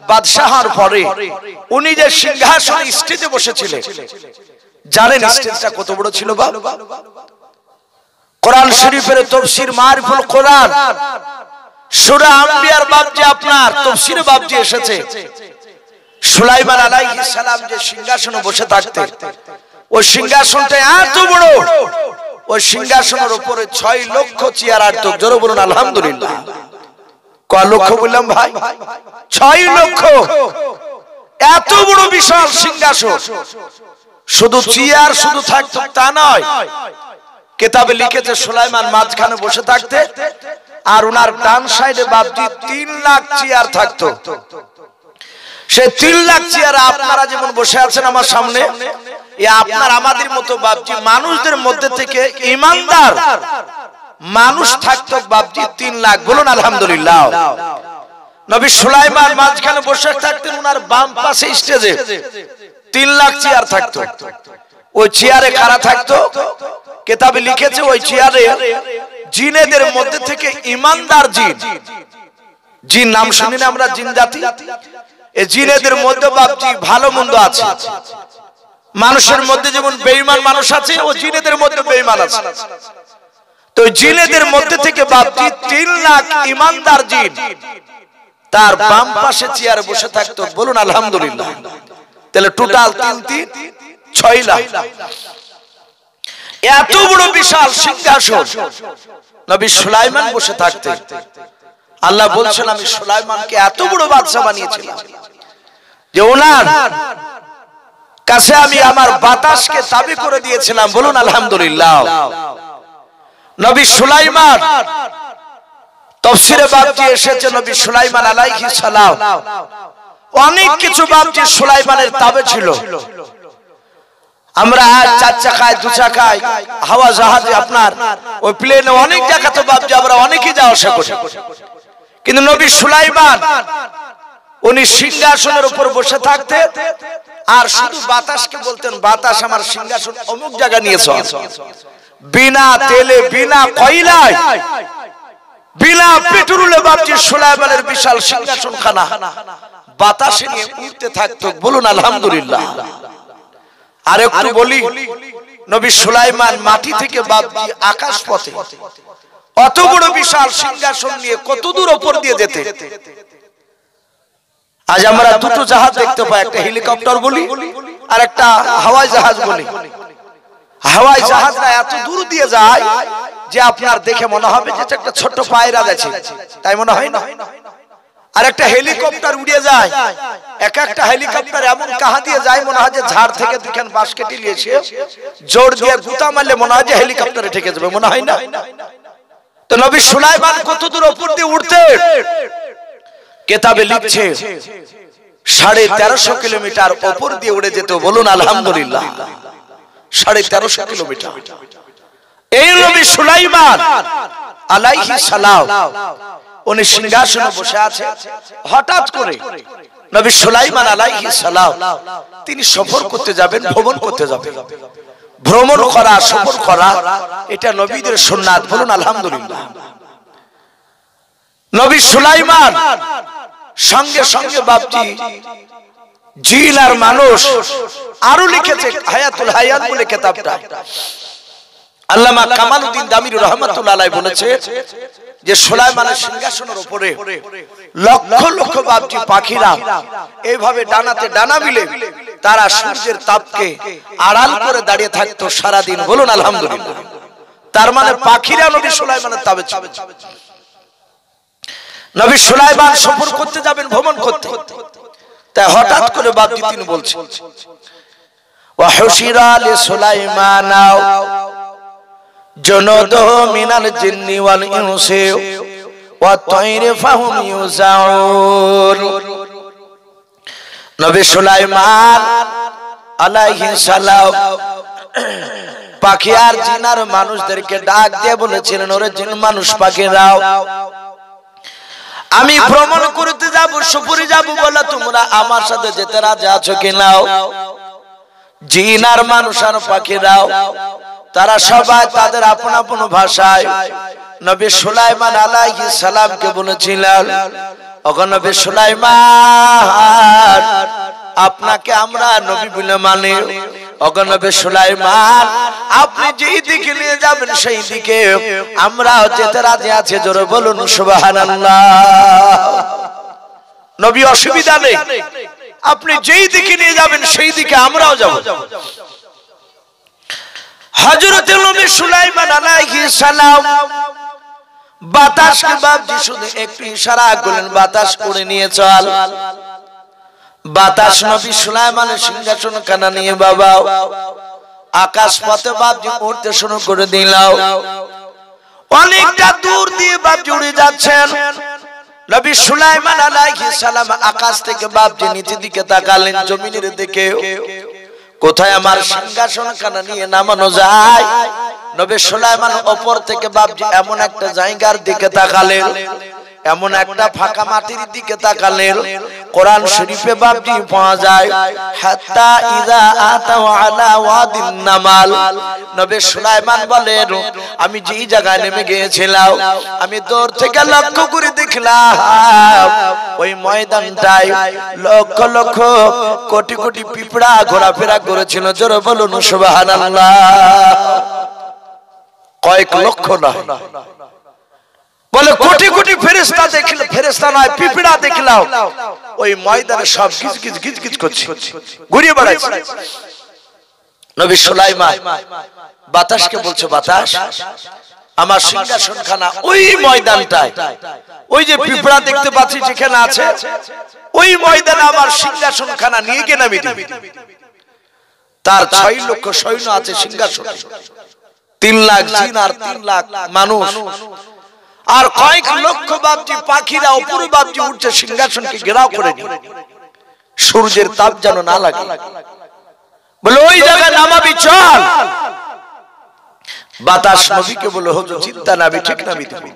Speaker 1: বাদশাহর পরে উনি যে সিংহাসনে স্টেজে বসেছিলেন, জানেন স্টেজটা কত বড় ছিল? কোরআন শরীফের তাফসীর মারিফুল কোরআন সূরা আম্বিয়ার বাপজি আপনার তাফসীরে বাপজি এসেছে, সুলাইমান আলাইহিস সালাম যে সিংহাসনে বসে থাকতেন, ওই সিংহাসনটা এত বড়, ওই সিংহাসনের উপরে 6 লক্ষ চেয়ার আটত। জোরে বলুন আলহামদুলিল্লাহ। কয় লক্ষ বললাম ভাই? 6 লক্ষ। এত বড় বিশাল সিংহাসন, শুধু চেয়ার শুধু থাকতো তা নয়, কিতাবে লিখেছে সুলাইমান মাঝখানে বসে থাকতে, আর ওনার ডান সাইডে বাপজি 3 লাখ চেয়ার থাকতো। সে 3 লাখ চেয়ারে আপনারা যেমন বসে আছেন আমার সামনে, আপনার আমাদের মতো বাপজি মানুষদের মধ্যে থেকে ইমানদার মানুষ থাকতো বাপজি 3 লাখ। বলুন আলহামদুলিল্লাহ। নবী সুলাইমান মাঝখানে বসে থাকতেন, ওনার বাম পাশে স্টেজে 3 লাখ চেয়ার থাকতো। ওই চেয়ারে কারা থাকতো? কিতাবে লিখেছে ওই চেয়ারে জিনেদের মধ্যে থেকে ইমানদার জিন, জিন নাম শুনি না আমরা, জিন জাতি। এই জিনেদের মধ্যে বাপজি ভালো মন্দ আছে। মানুষের মধ্যে যেমন বেঈমান মানুষ আছে, ও জিনেদের মধ্যে বেঈমান আছে। তো জিনেদের মধ্যে থেকে বাপজি 3 লাখ ইমানদার জিন তার বাম পাশে চেয়ারে বসে থাকতো। বলুন আলহামদুলিল্লাহ। তাহলে টোটাল 3 6 লাখ। এত বড় বিশাল সিংহাসন নবী সুলাইমান বসে থাকতেন। আল্লাহ বলছেন আমি সুলাইমানকে এত বড় বাদশা বানিয়েছিলাম যে ওনার কাছে আমি আমার বাতাসকে তাবি করে দিয়েছিলাম। বলুন আলহামদুলিল্লাহ। নবী সুলাইমান তাফসীরে বাপজি এসেছে, নবী সুলাইমান আলাইহিস সালাম অনেক কিছু বাপজি সুলাইমানের তাবে ছিল। আমরা 4 চাকায় 2 চাকায় হাওয়া জাহাজে আপনার ওই প্লেনে অনেক জায়গাতে বাপজি আমরা অনেকেই যাওয়া আসা করি, কিন্তু নবী সুলাইমান উনি সিংহাসনের উপর বসে থাকতেন আর শুধু বাতাসকে বলতেন, বাতাস আমার সিংহাসন অমুক জায়গা নিয়ে চল। বিনা তেলে, বিনা কয়লায়, বিনা পেট্রোলে বাপজি সুলাইমানের বিশাল সিংহাসন খানা বাতাসে নিয়ে উঠতে থাকতো। বলুন আলহামদুলিল্লাহ। আর একটু বলি, নবী সুলাইমান মাটি থেকে বাপজি আকাশ পথে অত বড় বিশাল সিংহাসন নিয়ে কত দূর উপর দিয়ে যেতে। আজ আমরা দুটো জাহাজ দেখতে পাই, একটা হেলিকপ্টার বলি আর একটা হাওয়াই জাহাজ বলি। হাওয়াই জাহাজটা এত দূর দিয়ে যায় যে আপনার দেখে মনে হবে যে একটা ছোট্ট পায়রা যাচ্ছে, তাই মনে হয় না? আর একটা হেলিকপ্টার উড়ে যায়, এক একটা হেলিকপ্টার এমন কাহা দিয়ে যায় মনে হয় যে ঝাড় থেকে দুখান বাঁশ কেটে নিয়েছে, জোর দিয়ে গুতা মারলে মনে হয় যে হেলিকপ্টারে ঠেকে যাবে, মনে হয় না? তো নবী সুলাইমান কত দূর উপর দিয়ে উঠতে, কেতাবে লিখছে 1350 কিলোমিটার উপর দিয়ে উড়ে যেত। বলুন আলহামদুলিল্লাহ, 1350 কিলোমিটার। এই নবী সুলাইমান আলাইহিস সালাম উনি সিংহাসনে বসে আছে। হঠাৎ করে নবী সুলাইমান আলাইহিস সালাম তিনি সফর করতে যাবেন, ভ্রমণ করতে যাবেন। ভ্রমণ করা, সফর করা এটা নবীদের সুন্নাত। বলুন আলহামদুলিল্লাহ। নবী সুলাইমান সঙ্গে সঙ্গে বাপজি জিন আর মানুষ আরো লিখেছে, হায়াতুল হায়াত বলে কিতাবটা আল্লামা কামালউদ্দিন দামির রহমাতুল্লাহ আলাইহি বলেছে যে সুলাইমানের সিংহাসনের উপরে লক্ষ লক্ষ বাপজি পাখিরা এইভাবে ডানাতে ডানা মিলে তারা সূর্যের তাপকে আড়াল করে দাঁড়িয়ে থাকতো সারা দিন। বলুন আলহামদুলিল্লাহ। তার মানে পাখিরা নবী সুলাইমানের তাবে ছিল। নবী সুলাইমান সফর করতে যাবেন, ভ্রমণ করতে, তাই হঠাৎ করে বাপজি তিনি বলছেন ওয়া হুশিরা লি সুলাইমান জুনুদুহু মিনাল জিন্নি ওয়াল ইনসি ওয়া তায়রি ফাহুম ইউজাউন। নবী সুলাইমান আলাইহিস সালাম পাখি আর জিন আর মানুষদেরকে ডাক দিয়ে বলেছিলেন, ওরে জিন মানুষ পাখিরাও, আমি ভ্রমণ করতে যাব, সফরে যাব, বলে তোমরা আমার সাথে যেতে রাজি আছো কিনা? জিন আর মানুষ আর পাখিরাও তারা সবাই তাদের আপন আপন ভাষায় নবী সুলাইমান আলাইহিস সালামকে বলেছিলেন, ওগো নবী সুলাইমান, আপনাকে আমরা নবী বলে মানি। ওগো নবী সুলাইমান, আপনি যেই দিকে নিয়ে যাবেন সেই দিকে আমরাও যেতে রাজি আছি। জোরে বলুন সুবহানাল্লাহ। নবী অসুবিধা নেই, আপনি যেই দিকে নিয়ে যাবেন সেই দিকে আমরাও যাব। হযরত নবী সুলাইমান আলাইহিস সালাম বাতাসকে বাপজি শুধু একটু ইশারা করলেন, বাতাস করে নিয়ে চল। বাতাস নবী সুলাইমানের সিংহাসন খানা নিয়ে বাবা আকাশ পথে বাপজি উড়তে শুরু করে দিল। অনেকটা দূর দিয়ে বাপজি উড়ে যাচ্ছেন। নবী সুলাইমান আলাইহিস সালাম আকাশ থেকে বাপজি নিচের দিকে তাকালেন, জমিনের দিকে, কোথায় আমার সিংহাসন খানা নিয়ে নামানো যায়। নবী সুলাইমান উপর থেকে বাপজি এমন একটা জায়গার দিকে তাকালেন, এমন একটা ফাঁকা মাটির দিকে তাকালেন, কোরআন শরীফে বাপজি পাওয়া যায় হাত্তা ইযা আতাও আলা ওয়াদিন নামাল। নবী সুলাইমান বলেন, আমি যেই জায়গায় নেমে গিয়েছিলাম আমি দূর থেকে লক্ষ্য করে দেখলাম ওই ময়দানটায় লক্ষ লক্ষ কোটি কোটি পিঁপড়া ঘোরাফেরা করেছিল। জোরে বলুন সুবহানাল্লাহ। কয়েক লক্ষ না, বলে কোটি কোটি ফেরেশতা দেখলাম, ফেরেশতা নয় পিঁপড়া দেখলাম ওই ময়দানে সব গিজ গিজ গিজ গিজ করছে, ঘুরিয়ে বেড়াচ্ছে। নবী সুলাইমান বাতাসকে বলছে, বাতাস, আমার সিংহাসন খানা ওই ময়দানটায়, ওই যে পিঁপড়া দেখতে পাচ্ছি যেখানে আছে ওই ময়দানে আমার সিংহাসন খানা নিয়ে গিয়ে নামিয়ে দিবি। তার 6 লক্ষ সৈন্য আছে সিংহাসনে, 3 লাখ জিন আর 3 লাখ মানুষ, আর কয়েক লক্ষ বাপজি পাখিরা উপরে বাপজি উঠছে সিংহাসনকে ঘেরাও করে নিয়ে, সূর্যের তাপ যেন না লাগে। বলে ওই জায়গায় নামাবি, চল। বাতাস নবীকে বলে, হুজুর চিন্তা নাবি, ঠিক নাবি দিবি।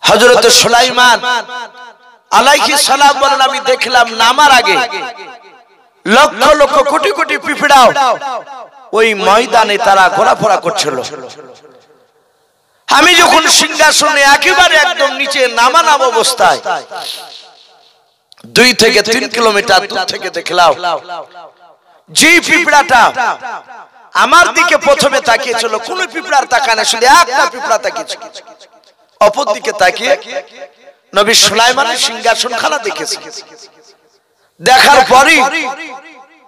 Speaker 1: হযরত সুলাইমান আলাইহিস সালাম বলেন, আমি দেখলাম নামার আগে লক্ষ লক্ষ কোটি কোটি পিঁপড়া ওই ময়দানে তারা ঘোরাফেরা করছিল। আমি যখন সিংহাসনে একেবারে একদম নিচে নামানাম অবস্থায় 2 থেকে 3 কিলোমিটার দূর থেকে দেখলাম যে পিঁপড়াটা আমার দিকে প্রথমে তাকিয়েছিল, কোন পিঁপড়ার তাকানে, শুধু একটা পিঁপড়া তাকিয়েছিল। অপর দিকে তাকিয়ে নবী সুলাইমানের সিংহাসন খানা দেখেছে। দেখার পরই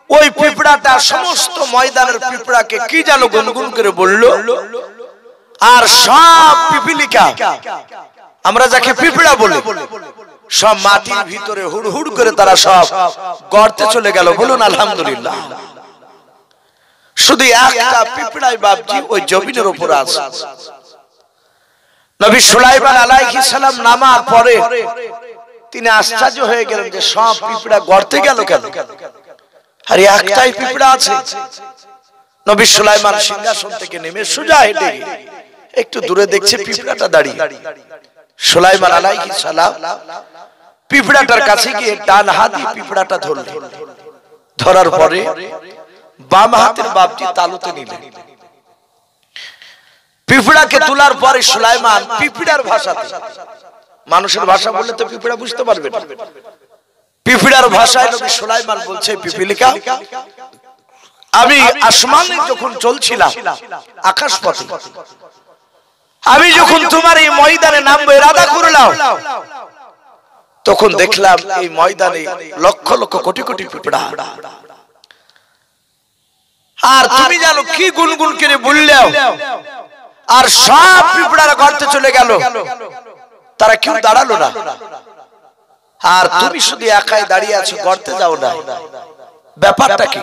Speaker 1: ওই পিঁপড়াটা সমস্ত ময়দানের পিঁপড়াকে কি যেন গুনগুন করে বলল, আর সব পিপিলিকা, আমরা যাকে পিঁপড়া বলি, সব মাটির ভিতরে হুড়হুড় করে তারা সব গর্তে চলে গেল। বলুন আলহামদুলিল্লাহ। শুধু একটা পিঁপড়াই বাপজি ওই জমিনের উপর আছে। নবী সুলাইমান আলাইহিস সালাম নামার পরে তিনি আশ্চর্য হয়ে গেলেন যে সব পিঁপড়া গর্তে গেল কেন, আর একটাই পিঁপড়া আছে। নবী সুলাইমান সিংহাসন থেকে নেমে সোজা হেঁটে একটু দূরে দেখছে পিঁপড়াটা দাঁড়িয়ে। সুলাইমান আলাইহিস সালাম পিঁপড়াটার কাছে গিয়ে ডান হাত দিয়ে পিঁপড়াটা ধরলেন। ধরার পরে বাম হাতের বাপটি তালুতে নিলেন। পিঁপড়াকে তোলার পরে সুলাইমান পিঁপড়ার ভাষাতে, মানুষের ভাষা বললে তো পিঁপড়া বুঝতে পারবে না, পিঁপড়ার ভাষায় নবী সুলাইমান বলছে, পিপীলিকা, আমি আসমানে যখন চলছিলাম আকাশ পথে, আমি যখন তোমার এই ময়দানে নামবো ইরাদা করলাম, তখন দেখলাম এই ময়দানে লক্ষ লক্ষ কোটি কোটি পিঁপড়া। আর তুমি জানো কি গুনগুন করে বললেও, আর সব পিঁপড়ারা গর্তে চলে গেল, তারা কেউ দাঁড়ালো না, আর তুমি শুধু একাই দাঁড়িয়ে আছো, গর্তে যাও না, ব্যাপারটা কি?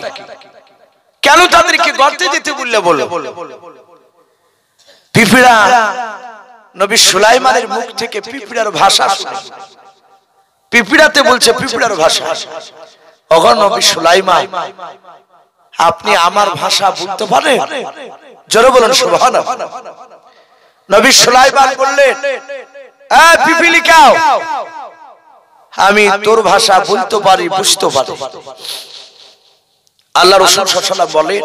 Speaker 1: কেন তাদেরকে গর্তে যেতে বললে? বলো। পিঁপড়া নবী সুলাইমানের মুখ থেকে পিঁপড়ার ভাষা শুনে, পিঁপড়াতে বলছে পিঁপড়ার ভাষা, ওগো নবী সুলাইমান, আপনি আমার ভাষা বুঝতে পারেন? জোরে বলুন সুবহানাল্লাহ। নবী সুলাইমান বললেন, এই পিপীলিকা, আমি তোর ভাষা বলতে পারি, বুঝতে পারি। আল্লাহ রাসূল সাল্লাল্লাহু আলাইহি ওয়াসাল্লাম বলেন,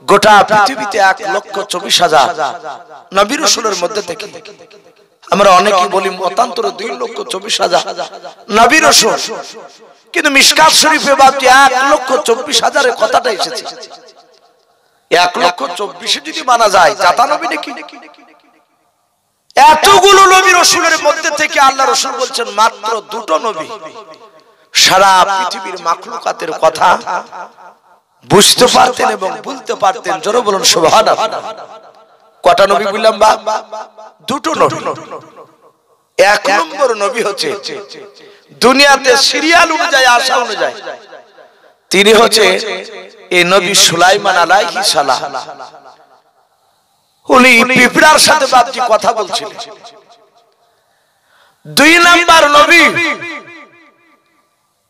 Speaker 1: গোটা পৃথিবীতে 1,24,000 নবী রাসূলের মধ্যে থেকে আমরা অনেকে বলি মতান্তর 2,24,000 নবী রাসূল, কিন্তু মিশকাত শরীফে বাপটি 1,24,000 এর কথাটা এসেছে। 1,24,000 যদি মানা যায়, জাতা নবী নাকি? এতগুলো নবী রাসূলের মধ্যে থেকে আল্লাহ রাসূল বলছেন মাত্র দুটো নবী সারা পৃথিবীর মাখলুকাতের কথা বুঝতে পারতেন এবং বলতে পারতেন। জোরে বলুন সুবহানাল্লাহ। কটা নবী বললাম? দুটো নবী। এক নম্বর নবী হচ্ছে দুনিয়াতে সিরিয়াল অনুযায়ী আসা অনুযায়ী তিনি হচ্ছে এই নবী সুলাইমান আলাইহিস সালাম। উনি পিঁপড়ার সাথে বাপজি কথা বলছিলেন। দুই নাম্বার নবী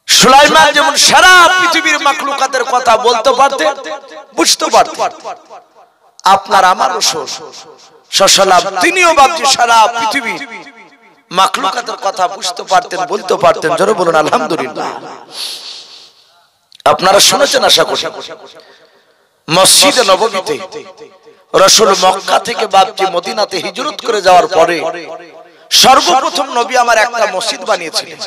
Speaker 1: সুলাইমান যেমন সারা পৃথিবীর মাখলুকাতের কথা বলতে পারতেন, বুঝতে পারতেন, আপনার আমার রাসূল সাল্লাল্লাহু আলাইহি তিনিও বাপজি সারা পৃথিবী মাখলুকাতের কথা বুঝতে পারতেন, বলতে পারতেন। জোরে বলুন আলহামদুলিল্লাহ। আপনারা শুনেছেন আশা করি, মসজিদে নববীতে রাসূল মক্কা থেকে বাপজি মদিনাতে হিজরত করে যাওয়ার পরে সর্বপ্রথম নবী আমার একটা মসজিদ বানিয়েছিলেন।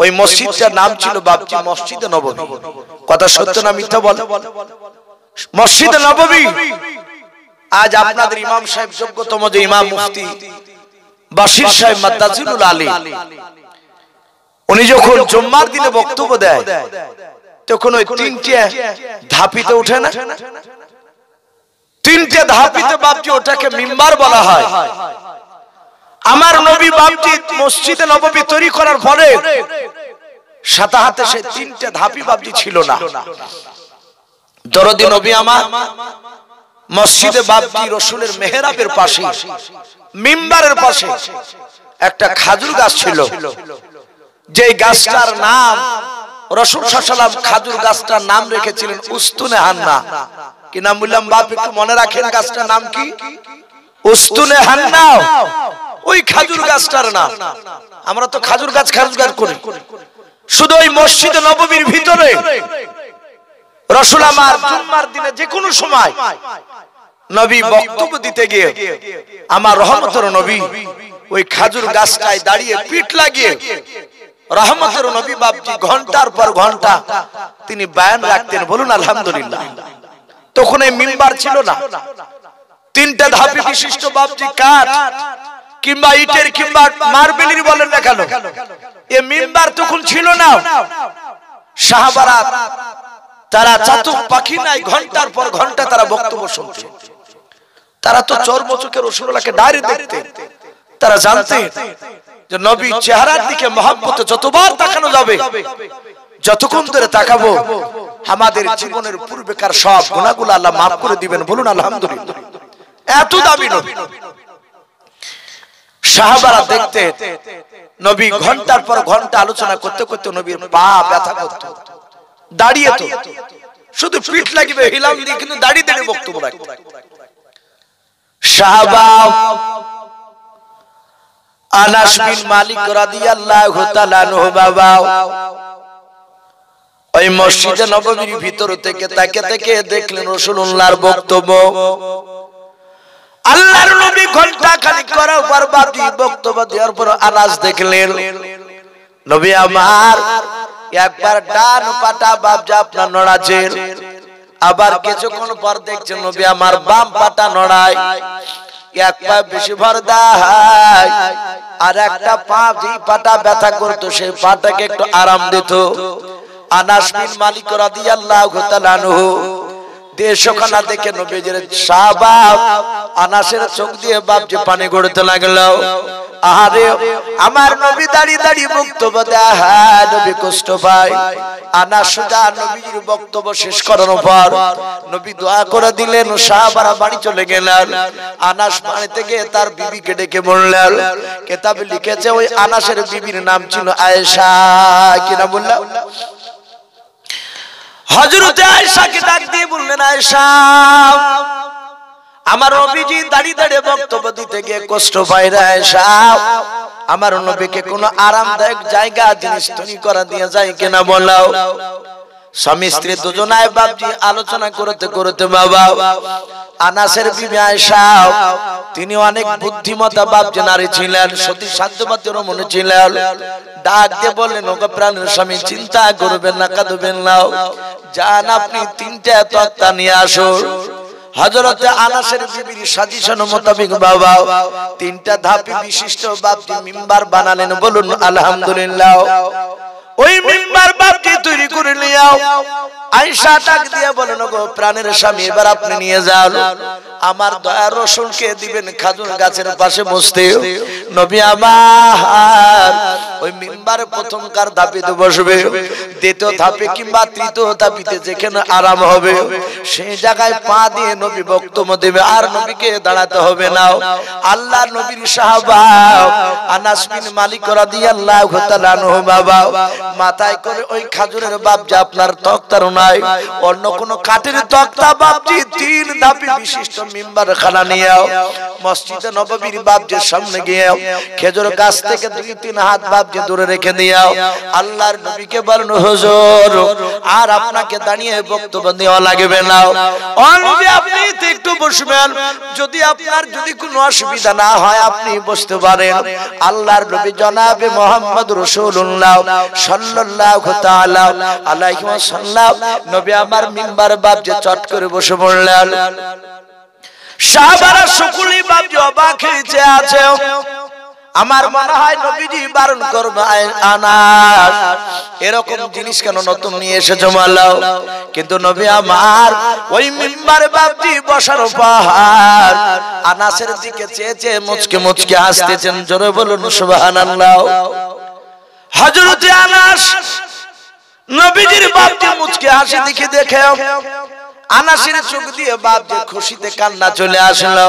Speaker 1: ওই মসজিদটার নাম ছিল বাপজি মসজিদে নববী। কথা সত্য না মিথ্যা বল? মসজিদে নববী আজ আপনাদের ইমাম সাহেব, যোগ্যতম যে ইমাম মুফতি বাশির সাহেব মাদ্দাজিলুল আলী, উনি যখন জুম্মার দিনে বক্তব্য দেয় তখন ওই তিনটে ধাপিতে ওঠে না, তিনটে ধাপিতে বাপজি ওটাকে মিম্বার বলা হয়। আমার নবী বাপজি মসজিদে নববী তৈরি করার পরে সাথে হাতে সেই তিনটে ধাপি বাপজি ছিল না। দরদি নবী আমার মসজিদে বাপজি রাসূলের মেহরাবের পাশে মিম্বারের পাশে একটা খাজুর গাছ ছিল, যে গাছটার নাম রাসূল সাল্লাল্লাহু আলাইহি ওয়াসাল্লাম খাজুর গাছটার নাম রেখেছিলেন উস্তুনে হান্না। কি নাম বললাম বাপ? একটু মনে রাখেন, গাছটার নাম কি? উস্তুনে হান্না। ওই খাজুর গাছটার নাম। আমরা তো খাজুর গাছ করি। শুধু ওই মসজিদে নববীর ভিতরে রাসূল আমার জুম্মার দিনে যে কোনো সময় নবী বক্তব্য দিতে গিয়ে আমার রহমতের নবী ওই খাজুর গাছটায় দাঁড়িয়ে পিঠ লাগিয়ে রহমতের নবী বাপজি ঘন্টার পর ঘন্টা তিনি বয়ান রাখতেন। বলুন আলহামদুলিল্লাহ। তখন এই মিম্বার ছিল না, তিনটা ধাপি বিশিষ্ট বাপজি কাঠ কিংবা ইটের কিংবা মার্বেলের বলেন না কেন, এই মিম্বার তখন ছিল না। সাহাবারা তারা চাতক পাখি নাই, ঘন্টার পর ঘন্টা তারা বক্তব্য শুনতেন। তারা তো চর্মচোখে রাসূলুল্লাহকে ডাইরেক্ট দেখতেন, তারা জানতেন যে নবী চেহারার দিকে মহব্বতে যতবার তাকানো যাবে, যতক্ষণ ধরে তাকাবো আমাদের জীবনের পূর্বেকার সব গুনাহগুলো আল্লাহ মাফ করে দিবেন। বলুন আলহামদুলিল্লাহ। এত দামি নবী। সাহাবারা দেখতে নবী ঘন্টার পর ঘন্টা আলোচনা করতে করতে নবীর পা ব্যথা করত, দাঁড়িয়ে তো শুধু পিঠ লাগবে হিলাম দিয়ে, কিন্তু দাঁড়িয়ে দাঁড়িয়ে বক্তব্য রাখত। সাহাবা আনাস বিন মালিক রাদিয়াল্লাহু তাআলা আনহু বাবা ওই মসজিদে নববীর ভিতর থেকে তাকে থেকে দেখলেন রাসূলুল্লাহর বক্তব্য। আল্লাহর নবী ঘন্টা খানিক করার পর বাদি বক্তব্য দেওয়ার পর আনাস দেখলেন নবী আমার একবার ডান পাটা বাবজা আপনার নড়াচ্ছেন, আবার কিছুক্ষণ পর দেখছেন নবী আমার বাম পাটা নড়ায়, এক পা বেশি ভর দেয় আর একটা পা যে পাটা ব্যথা করতো সেই পাটাকে একটু আরাম দিত। আনাস বিন মালিক রাদিয়াল্লাহু তাআলা আনহু দেশখানা দেখে নবীজির সাহাবা আনাসের চোখ দিয়ে বাপজি পানি গড়তে লাগলো। আহারে আমার নবী দাঁড়িয়ে দাঁড়িয়ে বক্তব্য দেয়, নবী কষ্ট পায়। আনাস সুজা নবীর বক্তব্য শেষ করানোর পর নবী দোয়া করে দিলেন, সাহাবারা বাড়ি চলে গেলেন। আনাস বাড়িতে গিয়ে তার বিবিকে ডেকে বললেন, কিতাবে লিখেছে ওই আনাসের বিবির নাম ছিল আয়েশা। কি নাম বললেন? হযরত আয়েশাকে ডাক দিয়ে বললেন, আয়েশা আমার নবীজি দাঁড়িয়ে দাঁড়িয়ে বক্তব্য দিতে গিয়ে কষ্ট পায় রে আয়েশা, আমার নবীকে কোনো আরামদায়ক জায়গা জিনিস তৈরি করা দিয়ে যায় কিনা বলো। স্বামী স্ত্রী দুজনায় বাপজি আলোচনা করতে করতে বাবা আনাসের বিবি আয়েশা তিনি অনেক বুদ্ধিমতা বাপজি নারী ছিলেন, সতী সাধ্যবাদীর মনে ছিলেন। ডাক দিয়ে বললেন, ওগো প্রাণের স্বামী চিন্তা করবেন না, কাঁদবেন না, যান আপনি তিনটা তক্তা নিয়ে আসুন। হযরতে আনাসের বিবির সাজেশন মোতাবেক বাবা তিনটা ধাপে বিশিষ্ট বাপজি মিম্বার বানালেন। বলুন আলহামদুলিল্লাহ। ওই মিম্বার বাপজি তৈরি করে নিয়াও। আয়েশা ডাক দিয়ে বলেন, গো প্রাণের স্বামী এবার আপনি নিয়ে যান, আমার দয়ার রসুলকে দিবেন খাজুর গাছের পাশে বসতে। নবী আমার ওই মিম্বারে প্রথমকার ধাপেতে বসবে, দ্বিতীয় ধাপে কিংবা তৃতীয় ধাপেতে যেখানে আরাম হবে সেই জায়গায় পা দিয়ে নবী বক্তব্য দেবে, আর নবীকে দাঁড়াতে হবে না। আল্লাহ নবীর সাহাবা আনাস বিন মালিক রাদিয়াল্লাহু তাআলা আনহু বাবা মাথায় করে ওই খাজুরের বাপজি আপনার তক্তার নাই, অন্য কোন কাঠের তক্তা বাপজি তিন ধাপে বিশিষ্ট মিম্বার খানা নিয়ে মসজিদে নববীর বাপজির সামনে গিয়ে খেজুর গাছ থেকে 2-3 হাত বাপজি দূরে রেখে দিও। আল্লাহর নবীকে বলেন, হুজুর আর আপনাকে দাঁড়িয়ে বক্তব্য দেওয়া লাগবে না, অনলি আপনি একটু বসবেন, যদি আপনার যদি কোনো অসুবিধা না হয় আপনি বসতে পারেন। আল্লাহর নবী জনাবে মুহাম্মদ রাসূলুল্লাহ সাল্লাল্লাহু তাআলা আলাইহি ওয়াসাল্লাম নবী আমার মিম্বার বাপজি চট করে বসে পড়লেন। সাহাবারা সকলেই বাপজি অবাক হয়েছে আছে। আমার মনে হয় নবীজি বারণ করবে, আনাস এরকম জিনিস কেন নতুন নিয়ে এসেছো মালাও। কিন্তু নবী আমার ওই মিম্বারে বাপজি বসার পাহাড় আনাসের দিকে চেয়ে চেয়ে মুচকে মুচকে হাসতেছেন। জোরে বলুন সুবহানাল্লাহ। হযরত আনাস নবীজির বাপজি মুচকে হাসি দেখে আনাসের চোখ দিয়ে বাপজি খুশিতে কান্না চলে আসলো।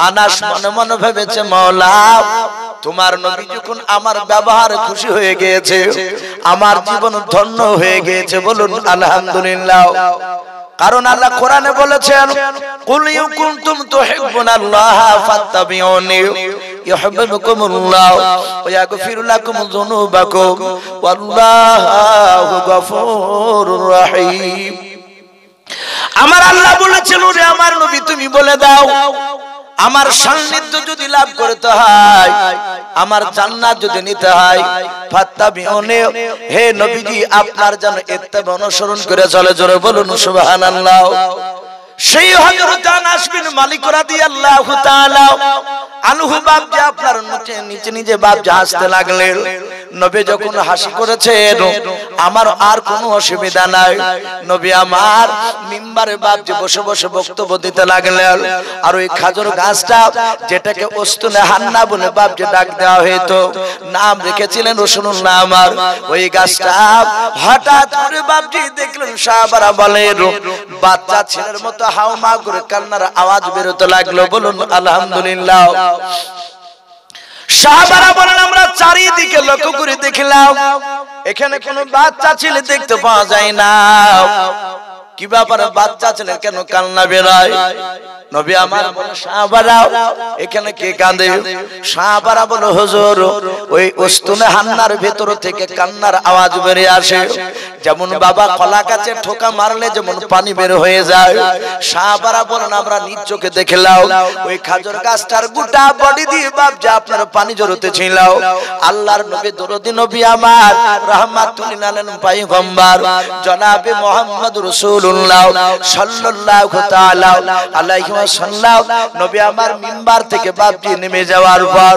Speaker 1: আনাস মনে মনে ভেবেছে, মাওলা তোমার নবী যখন আমার ব্যবহার খুশি হয়ে গিয়েছে, আমার জীবন ধন্য হয়ে গিয়েছে। বলুন আলহামদুলিল্লাহ। কারণ আল্লাহ কোরআনে বলেছেন, কুল ইন কুনতুম তুহিব্বুনাল্লাহ ফাত্তাবিউনি ইউহিব্বুকুমুল্লাহ ওয়া ইয়াগফির লাকুম যুনুবাকুম ওয়াল্লাহু গফুরুর রহিম। আমার আল্লাহ বলেছেন, ওরে আমার নবী তুমি বলে দাও, আমার সান্নিধ্য যদি লাভ করতে হয়, আমার জান্নাত যদি নিতে হয়, ফাত্তাবিউনি হে নবীজি আপনার যেন ইত্তেবা অনুসরণ করে চলে। জোরে বলুন সুবহানাল্লাহ। সেই হযরত আনাস বিন মালিক রাদিয়াল্লাহু তাআলা আনহু বাপজি আপনার নিচে নিজে বাপজি হাসতে লাগলেন। নবী যখন হাসি করেছেন আমার আর কোনো অসুবিধা নাই। নবী আমার মিম্বারে বাপজি বসে বসে বক্তব্য দিতে লাগলেন। আর ওই খাজুর গাছটা যেটাকে উস্তুনে হান্না বলে বাপজি ডাক দেওয়া হতো, নাম রেখেছিলেন রাসূলুল্লাহ আমার। ওই গাছটা হঠাৎ করে বাপজি দেখলেন সাহাবারা বলেন বাচ্চা ছেলের মতো হাউমা করে কান্নার আওয়াজ বেরোতে লাগলো। বলুন আলহামদুলিল্লাহ। সাহাবারা বলেন আমরা চারিদিকে লক্ষ্য করে দেখলাম এখানে কোনো বাচ্চা ছেলে দেখতে পাওয়া যায় না। কি ব্যাপারে বাচ্চা ছেলে কেন কান্না বেরোয়? নবী আমার বলে সাহাবারা এখানে কে কাঁদে? সাহাবারা বলে হুজুর ওই উস্তুনে হান্নার ভেতর থেকে কান্নার আওয়াজ বেরিয়ে আসে, যেমন বাবা কলা গাছে ঠোকা মারলে যেমন পানি বের হয়ে যায়। সাহাবারা বলেন আমরা নিজ চোখে দেখলাম ওই খাজুর গাছটার গোটা বডি দিয়ে বাপজি আপনার পানি ঝরতেছিল। আল্লাহর নবী দরদি নবী আমার রাহমাতুল লিল আলামিন পয়গম্বর জনাবে মুহাম্মদ রাসূলুল্লাহ সাল্লাল্লাহু তাআলা আলাইহি ওয়াসাল্লাম নবী আমার মিম্বার থেকে বাপজি নেমে যাওয়ার পর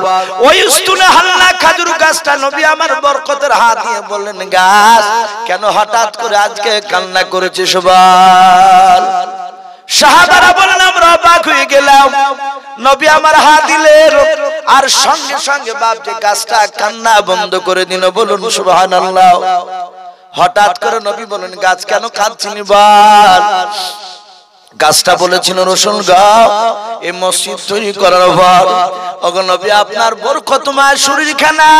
Speaker 1: ওই উস্তুনে হান্না খাজুর গাছটা নবী আমার বরকতের হাত দিয়ে বললেন গাছ কেন হঠাৎ করে আজকে কান্না করেছে? সুবহান। সাহাবারা বলেন আমরা অবাক হয়ে গেলাম। নবী আমার হাত দিলেন আর সঙ্গে সঙ্গে বাপজি গাছটা কান্না বন্ধ করে দিল। বলুন সুবহানাল্লাহ। হঠাৎ করে নবী বলেন গাছ কেন কাঁদছিস বল? গাছটা বলেছিল রসুল গা এই মসজিদ তৈরি করার পর ওগো নবী আপনার বরকতময় শরীরখানা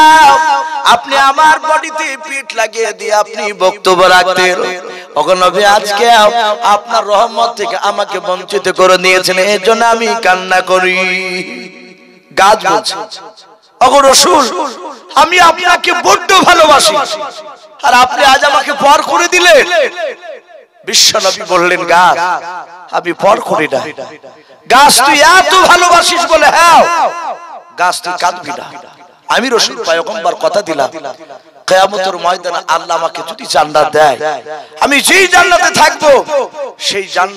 Speaker 1: আপনি আমার বডিতে পিঠ লাগিয়ে দিয়ে আপনি বক্তব্য রাখতেন। ওগো নবী আজকে আপনার রহমত থেকে আমাকে বঞ্চিত করে দিয়েছেন, এর জন্য আমি কান্না করি। গাছ বলছে ওগো রসুল আমি আপনাকে বড্ড ভালোবাসি আর আপনি আজ আমাকে পর করে দিলেন। বিশ্বনবী বললেন গাছ আমি পর করি না, গাছ তুই এত ভালোবাসিস বলে হ্যাঁ গাছ তুই কাঁদবি না। আমি রাসূল পয়গম্বর কথা দিলাম কিয়ামতের ময়দানে আল্লাহ আমাকে যদি জান্নাত দেয় আমি যেই জান্নাতে থাকবো সেই জান্নাত